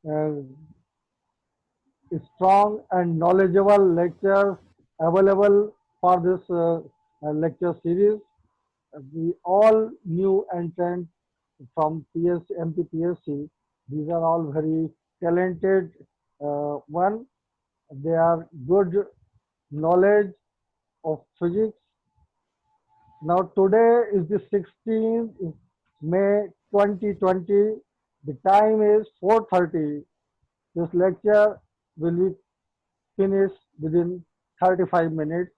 uh, strong and knowledgeable lectures available for this lecture series. We all new entrants from PSC, MPPSC. These are all very talented one. They are good knowledge of physics. Now today is the 16th May 2020. The time is 4:30. This lecture will be finished within 35 minutes.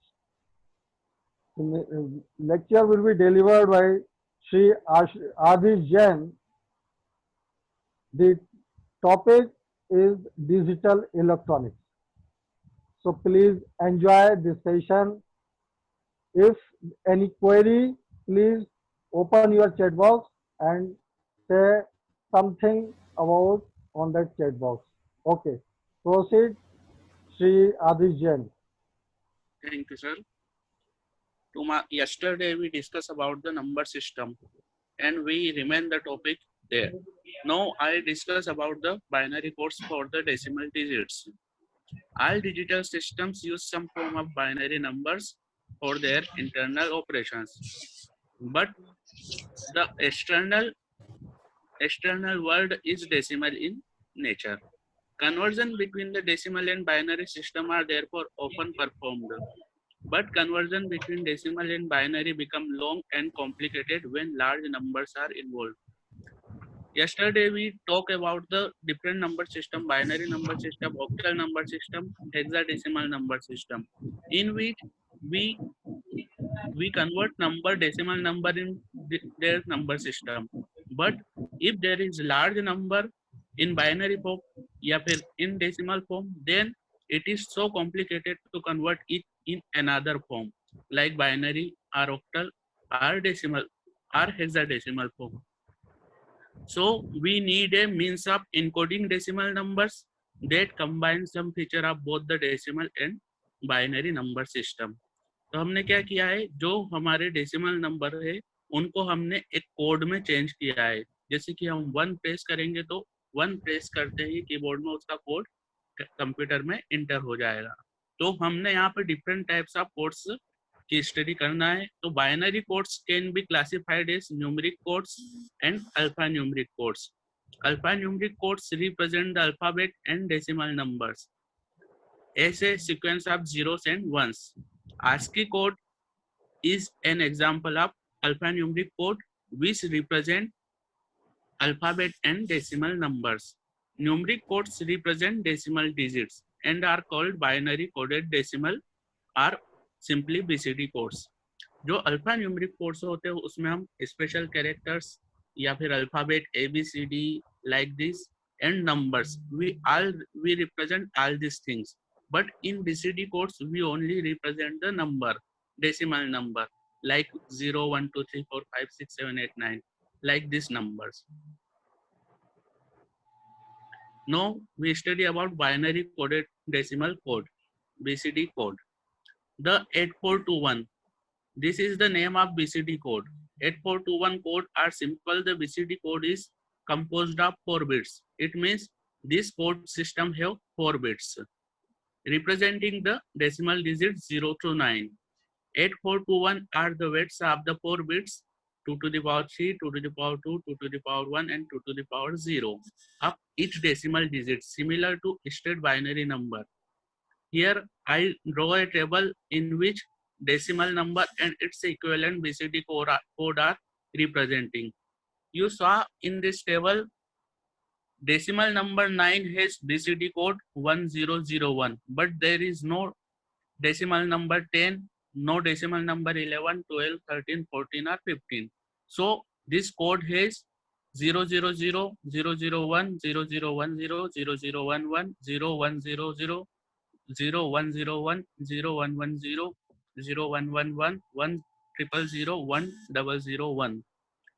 The lecture will be delivered by Sri Adish Jain. The topic is digital electronics. So please enjoy this session. If any query, please open your chat box and say something about on that chat box. Okay, proceed, Sri Adish Jain. Thank you, sir. Yesterday we discussed about the number system and we remain the topic there. Now I discuss about the binary codes for the decimal digits. All digital systems use some form of binary numbers for their internal operations, but the external world is decimal in nature. Conversion between the decimal and binary system are therefore often performed. But conversion between decimal and binary become long and complicated when large numbers are involved. Yesterday we talked about the different number system, binary number system, octal number system, hexadecimal number system, in which we we convert number decimal number in their number system. But if there is large number in binary form या फिर in decimal form, then it is so complicated to convert it in another form like binary or octal or decimal or hexadecimal form. So we need a means of encoding decimal numbers that combines some feature of both the decimal and binary number system. तो हमने क्या किया है, जो हमारे decimal number है उनको हमने एक कोड में चेंज किया है. जैसे कि हम 1 प्रेस करेंगे तो 1 प्रेस करते ही कीबोर्ड में उसका कोड कंप्यूटर में इंटर हो जाएगा. तो हमने यहाँ पे डिफरेंट टाइप्स ऑफ कोड्स की स्टडी करना है. तो binary codes can be classified as numeric codes and alphanumeric codes. Alphanumeric codes represent the alphabet and decimal numbers as a sequence of zeros and ones. ASCII code is an example of alphanumeric code which represent alphabet and decimal numbers. Numeric codes represent decimal digits and are called binary coded decimal or simply BCD codes. जो alpha numeric codes होते हैं उसमें हम special characters या फिर alphabet ABCD like this and numbers, we represent all these things. But in BCD codes we only represent the number, decimal number, like 0 1 2 3 4 5 6 7 8 9, like these numbers. Now we study about binary coded decimal code, BCD code. The 8421, this is the name of BCD code. 8421 code are simple. The BCD code is composed of 4 bits. It means this code system have 4 bits representing the decimal digits 0 to 9. 8421 are the weights of the 4 bits, 2 to the power 3, 2 to the power 2, 2 to the power 1 and 2 to the power 0 of each decimal digit, similar to straight binary number. Here I draw a table in which decimal number and its equivalent BCD code are representing. You saw in this table decimal number 9 has BCD code 1001, but there is no decimal number 10, no decimal number 11, 12, 13, 14 or 15. So this code has 000, 001, 0010, 0011, 0100, 0101, 0110, 0111, 1000, 1001.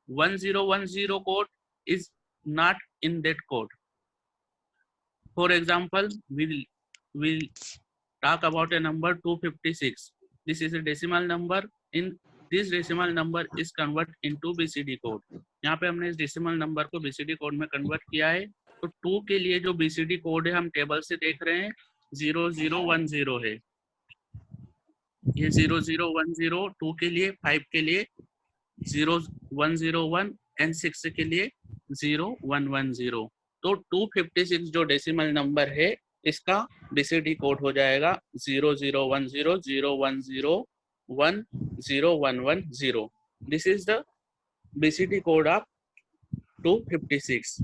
1010 code is not in that code. For example, we'll talk about a number 256. This is a decimal number. In this decimal number is convert into BCD code. यहाँ पे हमने इस decimal number को BCD code में convert किया है. तो 2 के लिए जो BCD कोड है हम टेबल से देख रहे हैं 0010 है, ये 0010 2 के लिए, 5 के लिए 0101 एंड 6 के लिए 0110। तो 256 जो डेसिमल नंबर है इसका BCD कोड हो जाएगा 001001010110। This is the BCD code of 256.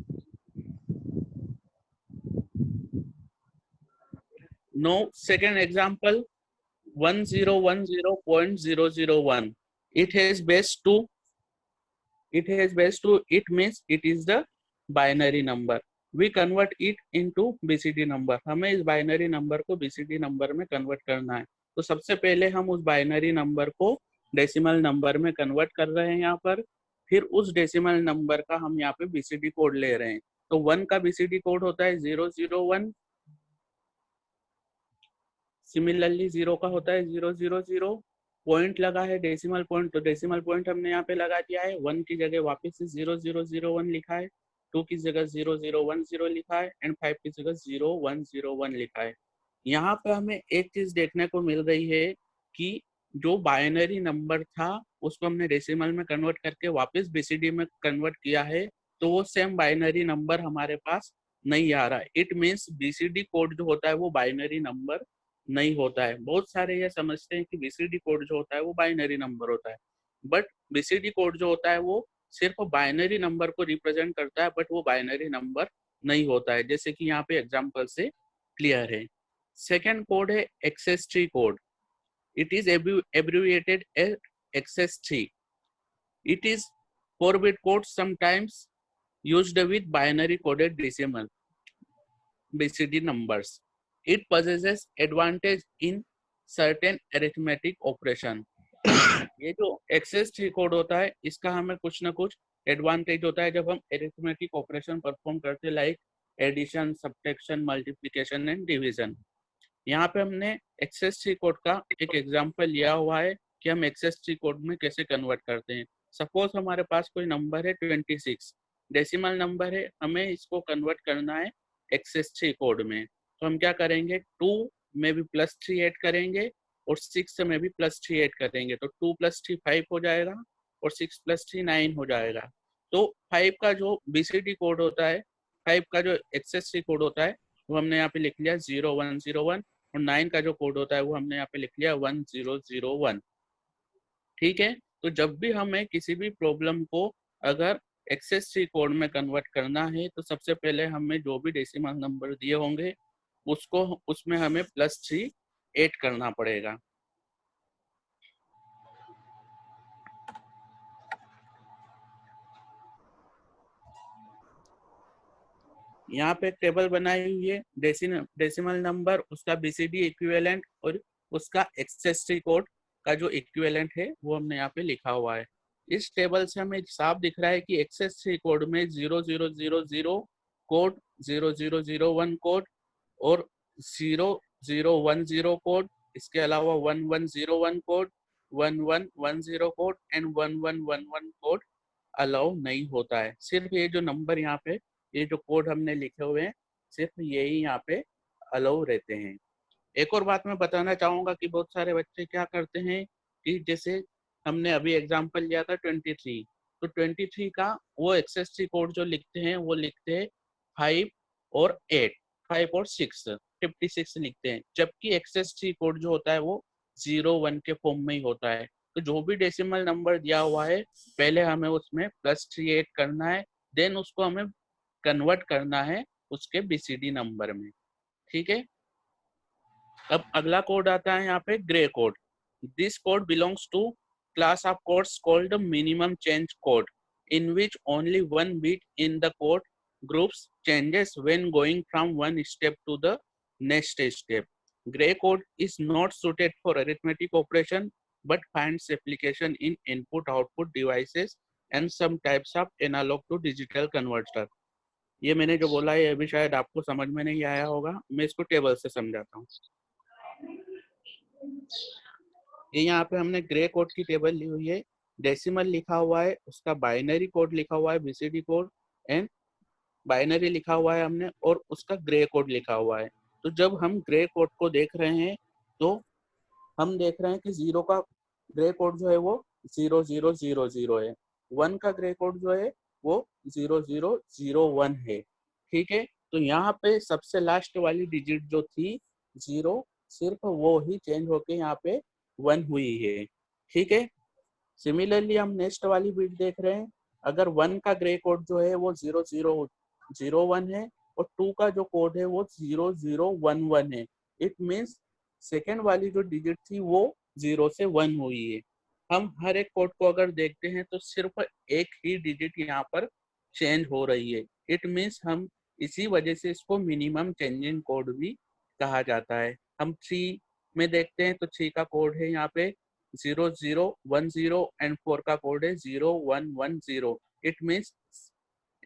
Now, second example 1010.001. It has base 2. It has base 2. It means it is the binary number. We convert it into BCD number. हमें इस binary number को BCD number में convert करना है. तो सबसे पहले हम उस binary number को decimal number में convert कर रहे हैं यहाँ पर. फिर उस डेसिमल नंबर का हम यहाँ पे BCD कोड ले रहे हैं. तो 1 का BCD कोड होता है 001. सिमिलरली 0 का होता है 000. पॉइंट लगा है डेसिमल पॉइंट, तो डेसिमल पॉइंट हमने यहाँ पे लगा दिया है. 1 की जगह वापस से 0001 लिखा है, 2 की जगह 0010 लिखा है एंड 5 की जगह 0101 लिखा है. यहाँ पे हमें एक चीज देखने को मिल रही है कि जो बाइनरी नंबर था उसको हमने डेसिमल में कन्वर्ट करके वापस BCD में कन्वर्ट किया है, तो वो सेम बाइनरी नंबर हमारे पास नहीं आ रहा है. इट मीन्स BCD कोड जो होता है वो बाइनरी नंबर नहीं होता है. बहुत सारे ये समझते हैं कि BCD कोड जो होता है वो बाइनरी नंबर होता है, बट BCD कोड जो होता है वो सिर्फ बाइनरी नंबर को रिप्रेजेंट करता है, बट वो बाइनरी नंबर नहीं होता है, जैसे कि यहाँ पे एग्जांपल से क्लियर है. सेकेंड कोड है XS3 code. It is abbreviated as XS3. It is 4-bit code sometimes used with binary coded decimal BCD numbers. It possesses advantage in certain arithmetic operation. ये जो XS3 कोड होता है इसका हमें कुछ ना कुछ एडवांटेज होता है जब हम अरिथमेटिक ऑपरेशन परफॉर्म करते हैं, like addition, subtraction, multiplication and division. यहाँ पे हमने XS3 कोड का एक एग्जांपल लिया हुआ है कि हम XS3 कोड में कैसे कन्वर्ट करते हैं. सपोज हमारे पास कोई नंबर है 26, डेसिमल नंबर है, हमें इसको कन्वर्ट करना है XS3 कोड में. तो हम क्या करेंगे, 2 में भी +3 ऐड करेंगे और 6 में भी +3 ऐड करेंगे. तो 2 + 3 5 हो जाएगा और 6 + 3 9 हो जाएगा. तो 5 का जो BCD कोड होता है, 5 का जो XS3 कोड होता है वो हमने यहाँ पे लिख लिया 0101 और 9 का जो कोड होता है वो हमने यहाँ पे लिख लिया 1001. ठीक है. तो जब भी हमें किसी भी प्रॉब्लम को अगर XS3 कोड में कन्वर्ट करना है तो सबसे पहले हमें जो भी डेसिमल नंबर दिए होंगे उसको उसमें हमें +3 ऐड करना पड़ेगा. यहाँ पे एक टेबल बनाई हुई है, डेसिमल नंबर, उसका BCD इक्विवेलेंट और उसका XS3 कोड का जो इक्विवेलेंट है वो हमने यहाँ पे लिखा हुआ है. इस टेबल से हमें साफ दिख रहा है कि XS3 कोड में 0000 कोड, 0001 कोड और 0010 कोड, इसके अलावा 1101 code, 1110 code and 1111 code allow नहीं होता है. सिर्फ ये जो नंबर यहाँ पे, ये जो कोड हमने लिखे हुए हैं, सिर्फ यही यहाँ पे अलाउ रहते हैं. एक और बात मैं बताना चाहूंगा कि बहुत सारे बच्चे क्या करते हैं कि जैसे हमने अभी एग्जांपल लिया था 23, तो 23 का वो XS3 कोड जो लिखते हैं वो लिखते हैं 5 और 8, 5 और 6, 56 लिखते हैं, जबकि XS3 कोड जो होता है वो 01 के फॉर्म में ही होता है. तो जो भी डेसिमल नंबर दिया हुआ है पहले हमें उसमें +3 ऐड करना है, देन उसको हमें कन्वर्ट करना है उसके BCD नंबर में. ठीक है. अब अगला कोड आता है यहाँ पे Gray code. This code belongs to class of codes called minimum change code, in which only one bit in the code groups changes when going from one step to the next step. Gray code is not suited for arithmetic operation but finds application in input-output devices and some types of analog to digital converter. ये मैंने जो बोला है अभी शायद आपको समझ में नहीं आया होगा, मैं इसको टेबल से समझाता हूँ. ये यहाँ पे हमने ग्रे कोड की टेबल ली हुई है, डेसिमल लिखा हुआ है, उसका बाइनरी कोड लिखा हुआ है BCD कोड एंड बाइनरी लिखा हुआ है हमने और उसका ग्रे कोड लिखा हुआ है। तो जब हम ग्रे कोड को देख रहे हैं तो हम देख रहे हैं कि 0 का ग्रे कोड जो है वो 0000 है, 1 का ग्रे कोड जो है वो 0001 है। ठीक है, तो यहाँ पे सबसे लास्ट वाली डिजिट जो थी 0, सिर्फ वो ही चेंज होके यहाँ पे 1 हुई है। ठीक है, सिमिलरली हम नेक्स्ट वाली बिट देख रहे हैं। अगर 1 का ग्रे कोड जो है वो 0001 है और 2 का जो कोड है वो 0011 है, इट मीन्स सेकेंड वाली जो डिजिट थी वो 0 से 1 हुई है। हम हर एक कोड को अगर देखते हैं तो सिर्फ एक ही डिजिट यहाँ पर चेंज हो रही है। इट मीन्स हम इसी वजह से इसको मिनिमम चेंजिंग कोड भी कहा जाता है। हम 3 में देखते हैं तो 3 का कोड है यहाँ पे 0010 एंड 4 का कोड है 0110। इट मीन्स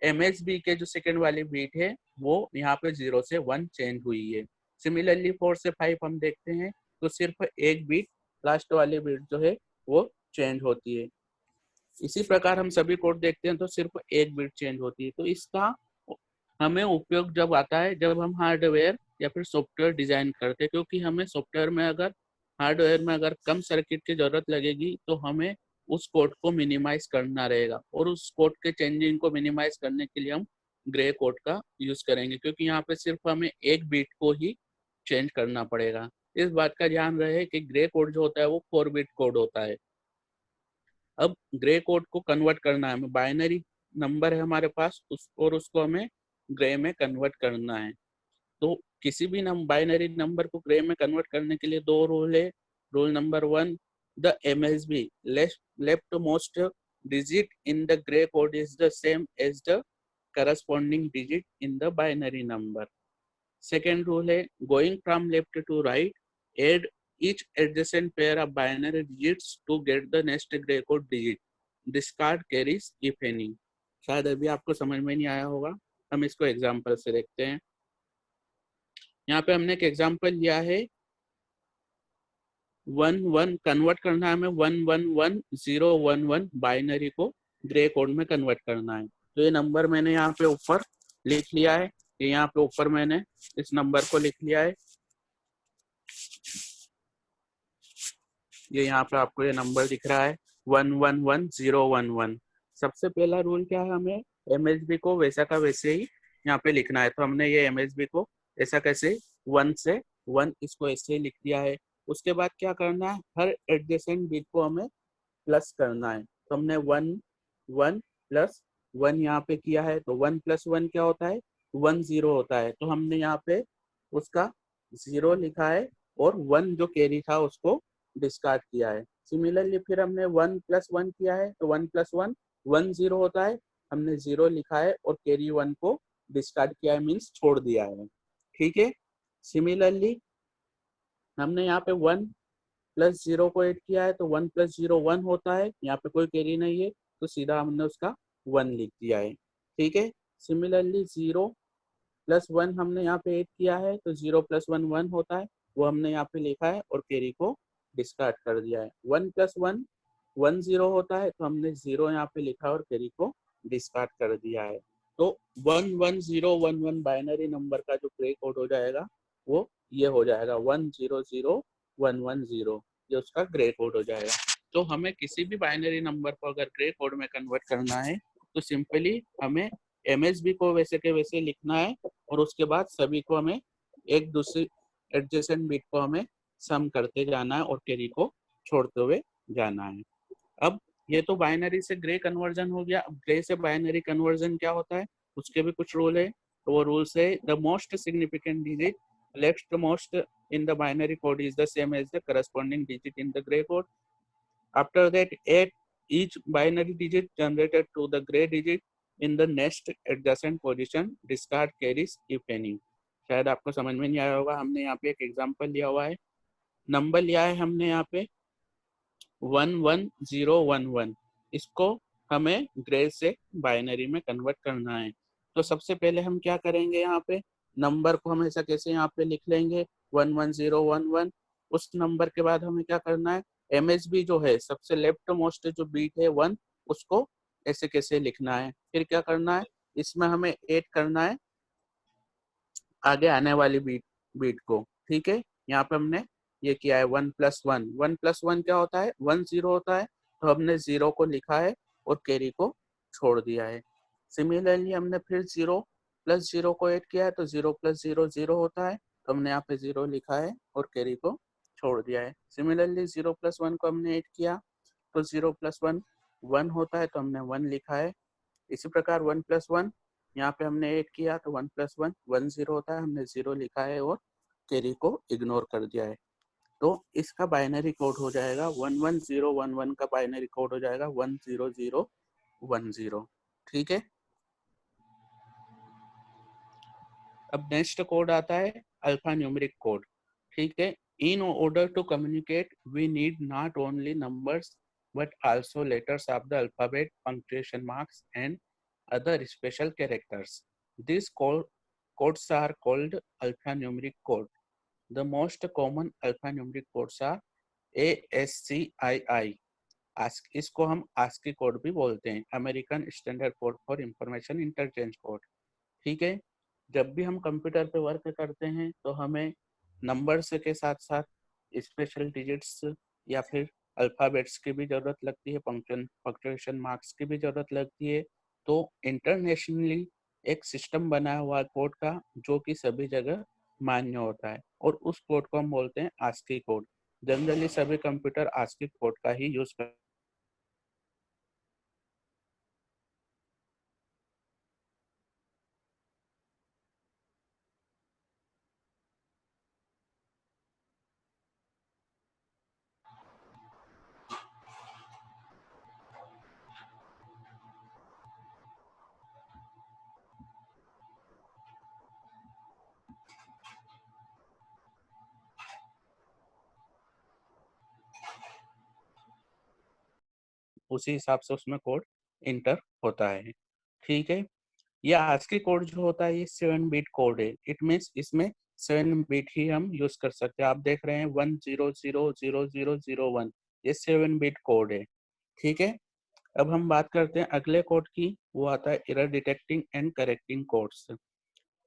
MSB के जो सेकेंड वाली बीट है वो यहाँ पे 0 से 1 चेंज हुई है। सिमिलरली 4 से 5 हम देखते हैं तो सिर्फ एक बीट लास्ट वाली बीट जो है वो चेंज होती है। इसी प्रकार हम सभी कोड देखते हैं तो सिर्फ एक बीट चेंज होती है। तो इसका हमें उपयोग जब आता है जब हम हार्डवेयर या फिर सॉफ्टवेयर डिजाइन करते हैं, क्योंकि हमें सॉफ्टवेयर में अगर हार्डवेयर में अगर कम सर्किट की जरूरत लगेगी तो हमें उस कोड को मिनिमाइज करना रहेगा और उस कोड के चेंजिंग को मिनिमाइज करने के लिए हम ग्रे कोड का यूज करेंगे, क्योंकि यहाँ पे सिर्फ हमें एक बीट को ही चेंज करना पड़ेगा। इस बात का ध्यान रहे कि ग्रे कोड जो होता है वो 4 बिट कोड होता है। अब ग्रे कोड को कन्वर्ट करना है, हमें बाइनरी नंबर है हमारे पास और उसको हमें ग्रे में कन्वर्ट करना है। तो किसी भी बाइनरी नंबर को ग्रे में कन्वर्ट करने के लिए 2 रूल है। Rule number 1, the MSB left most digit in the Gray code is the same as the corresponding digit in the binary number. Second rule है, going from left to right, add each adjacent pair of binary digits to get the next gray code digit. Discard carries if any. शायद अभी आपको समझ में नहीं आया होगा, हम इसको एग्जांपल से देखते हैं। यहाँ पे हमने एक एग्जांपल लिया है 11 कन्वर्ट करना है हमें 111011 बाइनरी को ग्रे कोड में कन्वर्ट करना है। तो ये नंबर मैंने यहाँ पे ऊपर लिख लिया है, ये यहाँ पे ऊपर मैंने इस नंबर को लिख लिया है। ये यहाँ पे आपको ये नंबर दिख रहा है 111011। सबसे पहला रूल क्या है, हमें MSB को वैसा का वैसे ही यहाँ पे लिखना है। तो हमने ये MSB को ऐसा कैसे 1 से 1 इसको ऐसे ही लिख दिया है। उसके बाद क्या करना है, हर एडजेसेंट बिट को हमें प्लस करना है। तो हमने 1 1 प्लस 1 यहाँ पे किया है, तो 1 प्लस 1 क्या होता है 1 0 होता है। तो हमने यहाँ पे उसका 0 लिखा है और 1 जो कैरी था उसको डिस्कार्ड किया है। सिमिलरली फिर हमने 1 प्लस 1 किया है, तो 1 प्लस 1 1 0 होता है, हमने 0 लिखा है और कैरी 1 को डिस्कार्ड किया है, मीन्स छोड़ दिया है। ठीक है, सिमिलरली हमने यहाँ पे 1 प्लस 0 को ऐड किया है, तो 1 प्लस 0 1 होता है, यहाँ पे कोई कैरी नहीं है तो सीधा हमने उसका 1 लिख दिया है। ठीक है, सिमिलरली 0 प्लस 1 हमने यहाँ पे ऐड किया है, तो 0 प्लस 1 1 होता है, वो हमने यहाँ पे लिखा है और कैरी को डिस्कार्ड कर दिया है। 1 प्लस 1 1 0 होता है, तो हमने 0 यहाँ पे लिखा और कैरी को डिस्कार्ड कर दिया है। तो 110111 बाइनरी नंबर का जो ग्रे कोड हो जाएगा वो ये हो जाएगा 100110, ये उसका ग्रे कोड हो जाएगा। तो हमें किसी भी बाइनरी नंबर को अगर ग्रे कोड में कन्वर्ट करना है तो सिंपली हमें MSB को वैसे के वैसे लिखना है और उसके बाद सभी को हमें एक दूसरी एडजेसेंट बिट को हमें सम करते जाना है और कैरी को छोड़ते हुए जाना है। अब ये तो बाइनरी से ग्रे कन्वर्जन हो गया। अब ग्रे से बाइनरी कन्वर्जन क्या होता है, उसके भी कुछ रूल है। तो वो रूल है, the most significant digit left most in the binary code is the same as the corresponding digit in the gray code. After that, add each binary digit generated to the gray digit in the next adjacent position. Discard carries if any. शायद आपको समझ में नहीं आया होगा, हमने यहाँ पे एक एग्जांपल लिया हुआ है, नंबर लिया है हमने यहाँ पे 11011, इसको हमें ग्रे से बाइनरी में कन्वर्ट करना है। तो सबसे पहले हम क्या करेंगे, यहाँ पे नंबर को हम ऐसा कैसे यहाँ पे लिख लेंगे 11011। उस नंबर के बाद हमें क्या करना है, MSB जो है सबसे लेफ्ट मोस्ट जो बीट है 1, उसको ऐसे कैसे लिखना है। फिर क्या करना है, इसमें हमें ऐड करना है आगे आने वाली बीट को। ठीक है, यहाँ पे हमने ये किया है 1+1। 1+1 क्या होता है, 1 0 होता है, तो हमने 0 को लिखा है और कैरी को छोड़ दिया है। सिमिलरली हमने फिर 0+0 को ऐड किया है, तो 0+0 0 होता है, तो हमने यहाँ पे 0 लिखा है और कैरी को छोड़ दिया है। सिमिलरली 0+1 को हमने ऐड किया, तो 0+1 1 होता है, तो हमने 1 लिखा है। इसी प्रकार 1+1 यहाँ पे हमने ऐड किया, तो 1+1 1 0 होता है, हमने 0 लिखा है और कैरी को इग्नोर कर दिया है। तो इसका बाइनरी कोड हो जाएगा 11011 का बाइनरी कोड हो जाएगा 10010। ठीक है, अब नेक्स्ट कोड आता है अल्फा न्यूमेरिक कोड। ठीक है, in order to communicate we need not only numbers but also letters of the alphabet, punctuation marks, and other special characters. These codes are called alphanumeric code. The most common alphanumeric codes are ASCII. इसको हम ASCII code भी बोलते हैं, American standard code for information interchange code. ठीक है, जब भी हम कंप्यूटर पे वर्क करते हैं तो हमें नंबर्स के साथ साथ स्पेशल डिजिट्स या फिर अल्फाबेट्स की भी जरूरत लगती है, पंक्चुएशन मार्क्स की भी जरूरत लगती है। तो इंटरनेशनली एक सिस्टम बना हुआ है कोड का जो कि सभी जगह मान्य होता है, और उस कोड को हम बोलते हैं आस्की कोड। जनरली सभी कंप्यूटर आस्की कोड का ही यूज कर उसी हिसाब से उसमें कोड इंटर होता है। ठीक है, ये ASCII कोड जो होता है ये 7 बिट कोड है। इट मीन्स इसमें 7 बिट ही हम यूज कर सकते हैं। आप देख रहे हैं 1000001, ये 7 बिट कोड है। ठीक है, अब हम बात करते हैं अगले कोड की, वो आता है error detecting and correcting codes.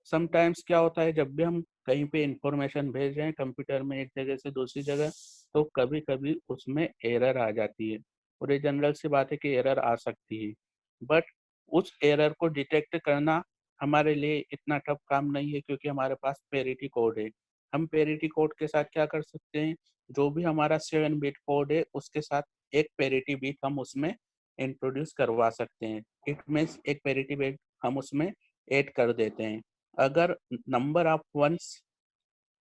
Sometimes क्या होता है, जब भी हम कहीं पे इंफॉर्मेशन भेज रहे हैं कंप्यूटर में एक जगह से दूसरी जगह, तो कभी कभी उसमें एरर आ जाती है, और ये जनरल सी बात है कि एरर आ सकती है। बट उस एरर को डिटेक्ट करना हमारे लिए इतना टफ काम नहीं है, क्योंकि हमारे पास पेरिटी कोड है। हम पेरिटी कोड के साथ क्या कर सकते हैं, जो भी हमारा 7 बिट कोड है उसके साथ एक पेरिटी बिट हम उसमें इंट्रोड्यूस करवा सकते हैं। इट मीन्स एक पेरिटी बिट हम उसमें ऐड कर देते हैं। अगर नंबर ऑफ वंस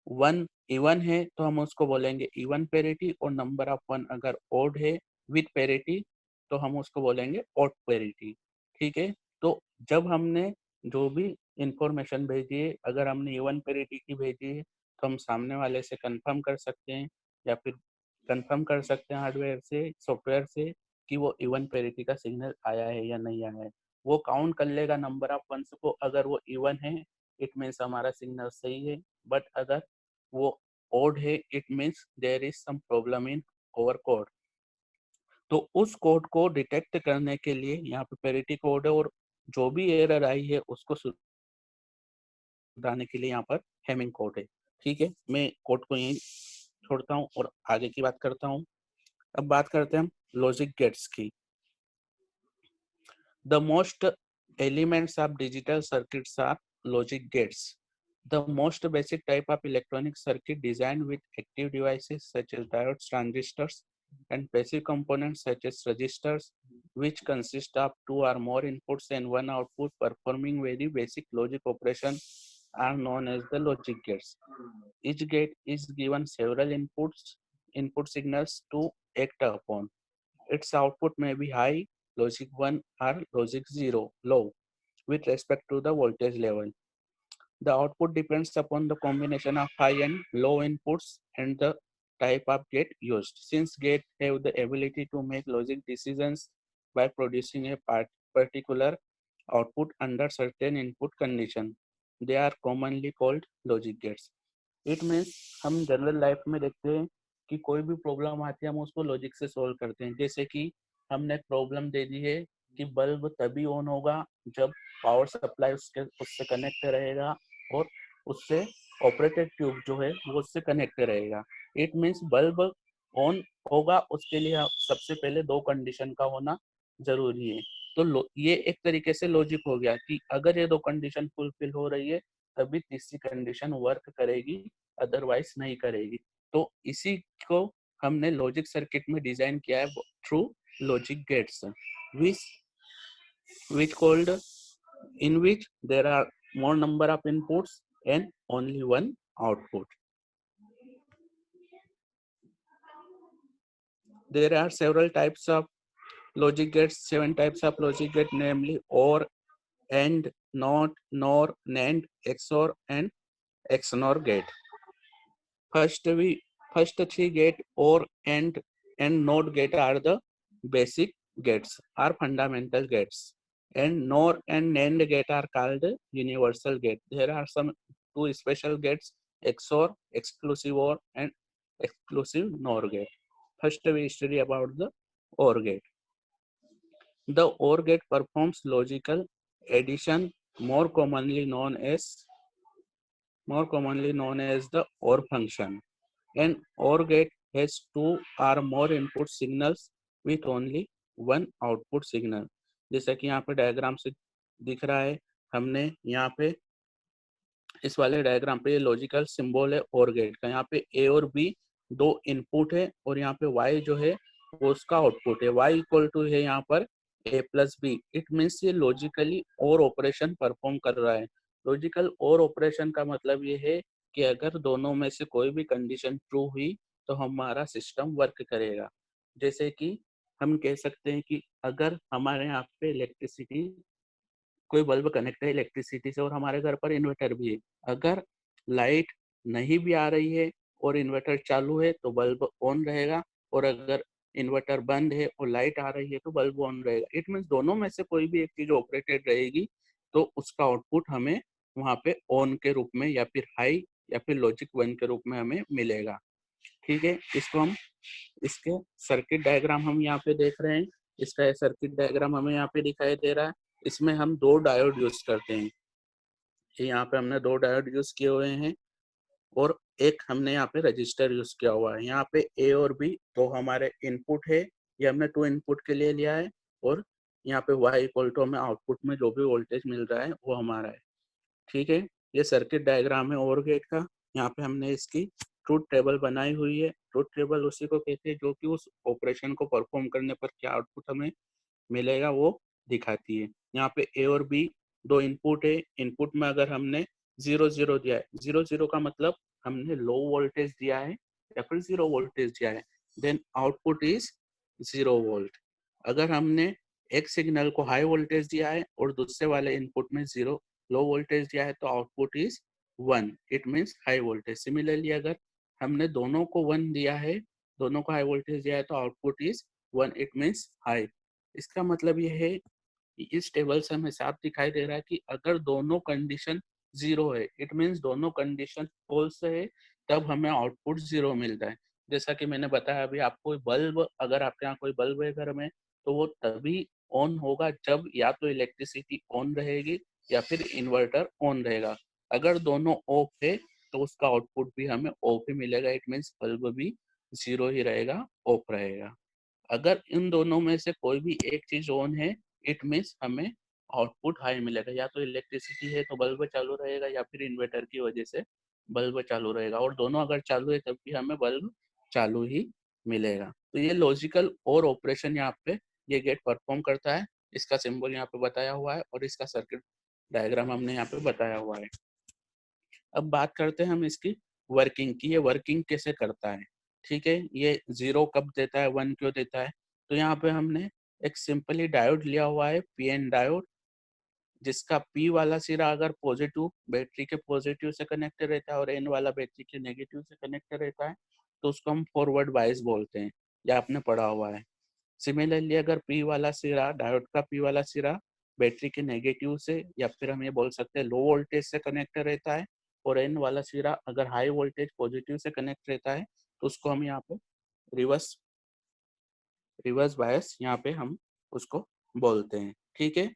1 इवन है तो हम उसको बोलेंगे इवन पेरिटी, और नंबर ऑफ 1 अगर ओड है विथ पेरिटी तो हम उसको बोलेंगे ओड पेरिटी। ठीक है, तो जब हमने जो भी इंफॉर्मेशन भेजी है, अगर हमने इवन पेरिटी की भेजी है तो हम सामने वाले से कंफर्म कर सकते हैं, या फिर कंफर्म कर सकते हैं हार्डवेयर से, सॉफ्टवेयर से, कि वो इवन पेरिटी का सिग्नल आया है या नहीं आया है। वो काउंट कर लेगा नंबर ऑफ वंस को, अगर वो इवन है इट मीन्स हमारा सिग्नल सही है, बट अगर वो ओड है it means there is some problem in over code. तो उस कोड को डिटेक्ट करने के लिए यहाँ पे पेरिटी कोड है, और जो भी एरर आई है उसको सुधारने के लिए यहाँ पर हेमिंग कोड है। ठीक है, मैं कोड को यहीं छोड़ता हूँ और आगे की बात करता हूँ। अब बात करते हैं हम लॉजिक गेट्स की। The most elements of digital circuits are logic gates. The most basic type of electronic circuit designed with active devices such as diodes, transistors, and passive components such as resistors, which consist of 2 or more inputs and 1 output performing very basic logic operation, are known as the logic gates. Each gate is given several input signals to act upon. Its output may be high, logic 1, or logic 0, low, with respect to the voltage level. The output depends upon the combination of high and low inputs and the type of gate used. Since gates have the ability to make logic decisions by producing a particular output under certain input condition, they are commonly called logic gates. It means हम general life में देखते हैं कि कोई भी problem आती है हम उसको लॉजिक से सोल्व करते हैं। जैसे कि हमने प्रॉब्लम दे दी है कि बल्ब तभी ऑन होगा जब पावर सप्लाई उससे कनेक्ट रहेगा और उससे ऑपरेटेड ट्यूब जो है वो उससे कनेक्ट रहेगा। इट मीन्स बल्ब ऑन होगा, उसके लिए सबसे पहले दो कंडीशन का होना जरूरी है। तो ये एक तरीके से लॉजिक हो गया कि अगर ये दो कंडीशन फुलफिल हो रही है तभी तीसरी कंडीशन वर्क करेगी, अदरवाइज नहीं करेगी। तो इसी को हमने लॉजिक सर्किट में डिजाइन किया है through logic gates, which called in which there are more number of inputs and only one output. There are several types of logic gates, 7 types of logic gate, namely OR, AND, NOT, NOR, NAND, XOR and XNOR gate. First three gate OR, AND and NOT gate are the basic gates, are fundamental gates. And NOR and NAND gate are called universal gate. There are some two special gates, XOR, exclusive OR and exclusive NOR gate. First we study about the OR gate. The OR gate performs logical addition, more commonly known as the OR function. An OR gate has two or more input signals with only one output signal. जैसा कि यहाँ पे diagram से दिख रहा है, हमने यहाँ पे इस वाले डायग्राम पे ये लॉजिकल सिंबल है OR गेट का। यहाँ पे A और B दो इनपुट है और यहाँ पे Y जो है वो उसका आउटपुट है। Y इक्वल टू है यहाँ पर A plus B. It means ये लॉजिकली OR ऑपरेशन परफॉर्म कर रहा है। लॉजिकल OR ऑपरेशन का मतलब ये है कि अगर दोनों में से कोई भी कंडीशन ट्रू हुई तो हमारा सिस्टम वर्क करेगा। जैसे कि हम कह सकते हैं कि अगर हमारे यहाँ पे इलेक्ट्रिसिटी, कोई बल्ब कनेक्ट है इलेक्ट्रिसिटी से और हमारे घर पर इन्वर्टर भी है, अगर लाइट नहीं भी आ रही है और इन्वर्टर चालू है तो बल्ब ऑन रहेगा, और अगर इन्वर्टर बंद है और लाइट आ रही है तो बल्ब ऑन रहेगा। इट मीन्स दोनों में से कोई भी एक चीज ऑपरेटेड रहेगी तो उसका आउटपुट हमें वहां पे ऑन के रूप में या फिर हाई या फिर लॉजिक 1 के रूप में हमें मिलेगा। ठीक है, इसको हम इसके सर्किट डायग्राम हम यहाँ पे देख रहे हैं। इसका सर्किट डायग्राम हमें यहाँ पे दिखाई दे रहा है। इसमें हम दो डायोड यूज करते हैं। यहाँ पे हमने दो डायोड यूज किए हुए हैं और एक हमने यहाँ पे रजिस्टर यूज किया हुआ है। यहाँ पे ए और बी तो हमारे इनपुट है, ये हमने 2 इनपुट के लिए लिया है, और यहाँ पे y इक्वल टू हमें आउटपुट में जो भी वोल्टेज मिल रहा है वो हमारा है। ठीक है, ये सर्किट डायग्राम है OR गेट का। यहाँ पे हमने इसकी ट्रूथ टेबल बनाई हुई है। ट्रूथ टेबल उसी को कहते हैं जो कि उस ऑपरेशन को परफॉर्म करने पर क्या आउटपुट हमें मिलेगा वो दिखाती है। यहाँ पे ए और बी दो इनपुट है। इनपुट में अगर हमने 0 0 दिया है, 0 0 का मतलब हमने लो वोल्टेज दिया है या फिर 0 वोल्टेज दिया है, देन आउटपुट इज 0 वोल्ट। अगर हमने एक सिग्नल को हाई वोल्टेज दिया है और दूसरे वाले इनपुट में 0 लो वोल्टेज दिया है तो output is 1, it means high voltage. Similarly अगर हमने दोनों को 1 दिया है, दोनों को हाई वोल्टेज दिया है तो output is 1, it means high. इसका मतलब ये है कि इस टेबल से हमें साफ दिखाई दे रहा है कि अगर दोनों कंडीशन 0 है, इट मीन्स दोनों कंडीशन फॉल्स है, तब हमें आउटपुट 0 मिलता है। जैसा कि मैंने बताया अभी आपको, बल्ब अगर आपके यहाँ कोई बल्ब है घर में तो वो तभी ऑन होगा जब या तो इलेक्ट्रिसिटी ऑन रहेगी या फिर इन्वर्टर ऑन रहेगा। अगर दोनों ऑफ है तो उसका आउटपुट भी हमें ऑफ ही मिलेगा, इट मीन्स बल्ब भी 0 ही रहेगा, ऑफ रहेगा। अगर इन दोनों में से कोई भी एक चीज ऑन है, इट मीन्स हमें आउटपुट हाई मिलेगा। या तो इलेक्ट्रिसिटी है तो बल्ब चालू रहेगा या फिर इन्वर्टर की वजह से बल्ब चालू रहेगा, और दोनों अगर चालू है तब भी हमें बल्ब चालू ही मिलेगा। तो ये लॉजिकल और ऑपरेशन यहाँ पे ये गेट परफॉर्म करता है। इसका सिंबल यहाँ पे बताया हुआ है और इसका सर्किट डायग्राम हमने यहाँ पे बताया हुआ है। अब बात करते हैं हम इसकी वर्किंग की, ये वर्किंग कैसे करता है। ठीक है, ये 0 कब देता है, 1 क्यों देता है। तो यहाँ पे हमने एक सिंपली डायोड लिया हुआ है, PN डायोड, जिसका P वाला सिरा अगर पॉजिटिव बैटरी के पॉजिटिव से कनेक्टेड रहता है और N वाला बैटरी के नेगेटिव से कनेक्टेड रहता है तो उसको हम फॉरवर्ड बायस बोलते हैं, या आपने पढ़ा हुआ है। सिमिलरली अगर P वाला सिरा, डायोड का P वाला सिरा बैटरी के नेगेटिव से या फिर हम ये बोल सकते हैं लो वोल्टेज से कनेक्ट रहता है, और N वाला सिरा अगर हाई वोल्टेज पॉजिटिव से कनेक्ट रहता है तो उसको हम यहाँ पे रिवर्स बायस यहाँ पे हम उसको बोलते हैं। ठीक है,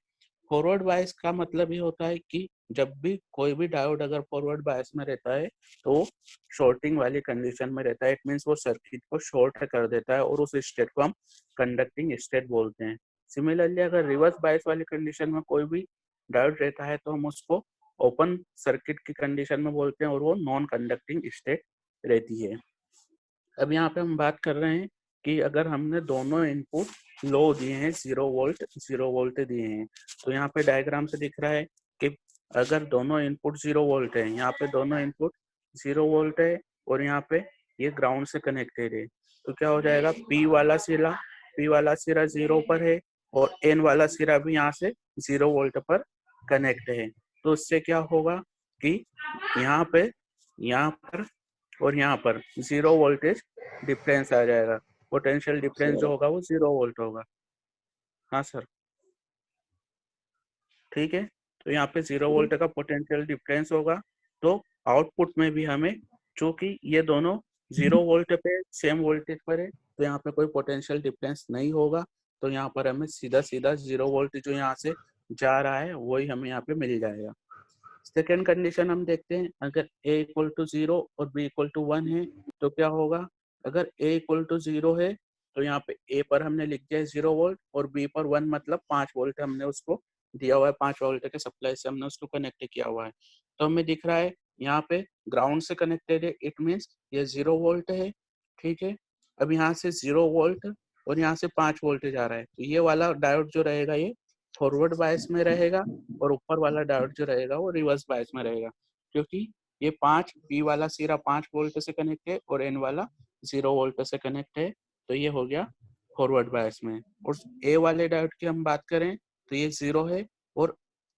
फॉरवर्ड बायस का मतलब ये होता है कि जब भी कोई भी डायोड अगर फॉरवर्ड बायस में रहता है तो शॉर्टिंग वाली कंडीशन में रहता है। इट मीन्स वो सर्किट को शॉर्ट कर देता है और उस स्टेट को हम कंडक्टिंग स्टेट बोलते हैं। सिमिलरली अगर रिवर्स बायस वाली कंडीशन में कोई भी डायोड रहता है तो हम उसको ओपन सर्किट की कंडीशन में बोलते हैं और वो नॉन कंडक्टिंग स्टेट रहती है। अब यहाँ पे हम बात कर रहे हैं कि अगर हमने दोनों इनपुट लो दिए हैं, 0 वोल्ट दिए हैं, तो यहाँ पे डायग्राम से दिख रहा है कि अगर दोनों इनपुट 0 वोल्ट है, यहाँ पे दोनों इनपुट 0 वोल्ट है और यहाँ पे ये ग्राउंड से कनेक्टेड है, तो क्या हो जाएगा, P वाला सिरा 0 पर है और N वाला सिरा भी यहाँ से 0 वोल्ट पर कनेक्ट है। तो उससे क्या होगा कि यहाँ पर और यहाँ पर 0 वोल्टेज डिफरेंस आ जाएगा। पोटेंशियल डिफरेंस जो होगा वो 0 वोल्ट होगा। हाँ सर, ठीक है, तो यहाँ पे 0 वोल्ट का पोटेंशियल डिफरेंस होगा। तो आउटपुट में भी हमें, चूंकि ये दोनों 0 वोल्ट पे सेम वोल्टेज पर है, तो यहाँ पे कोई पोटेंशियल डिफरेंस नहीं होगा। तो यहाँ पर हमें सीधा सीधा 0 वोल्ट जो यहाँ से जा रहा है वही हमें यहाँ पे मिल जाएगा। सेकेंड कंडीशन हम देखते हैं, अगर a इक्वल टू 0 और b इक्वल टू 1 है तो क्या होगा। अगर a इक्वल टू 0 है तो यहाँ पे a पर हमने लिख दिया है 0 वोल्ट और b पर 1 मतलब 5 वोल्ट हमने उसको दिया हुआ है, 5 वोल्ट के सप्लाई से हमने उसको कनेक्ट किया हुआ है। तो हमें दिख रहा है यहाँ पे ग्राउंड से कनेक्टेड है, इट मीन्स ये 0 वोल्ट है। ठीक है, अब यहाँ से 0 वोल्ट और यहाँ से 5 वोल्ट जा रहा है, तो ये वाला डायोड जो रहेगा ये फॉरवर्ड बायस में रहेगा और ऊपर वाला डायोड जो रहेगा वो रिवर्स बायस में रहेगा, क्योंकि ये P वाला सिरा 5 वोल्ट से कनेक्ट है और N वाला 0 वोल्ट से कनेक्ट है। तो ये हो गया फॉरवर्ड बायस में। और ए वाले डायोड की हम बात करें तो ये 0 है और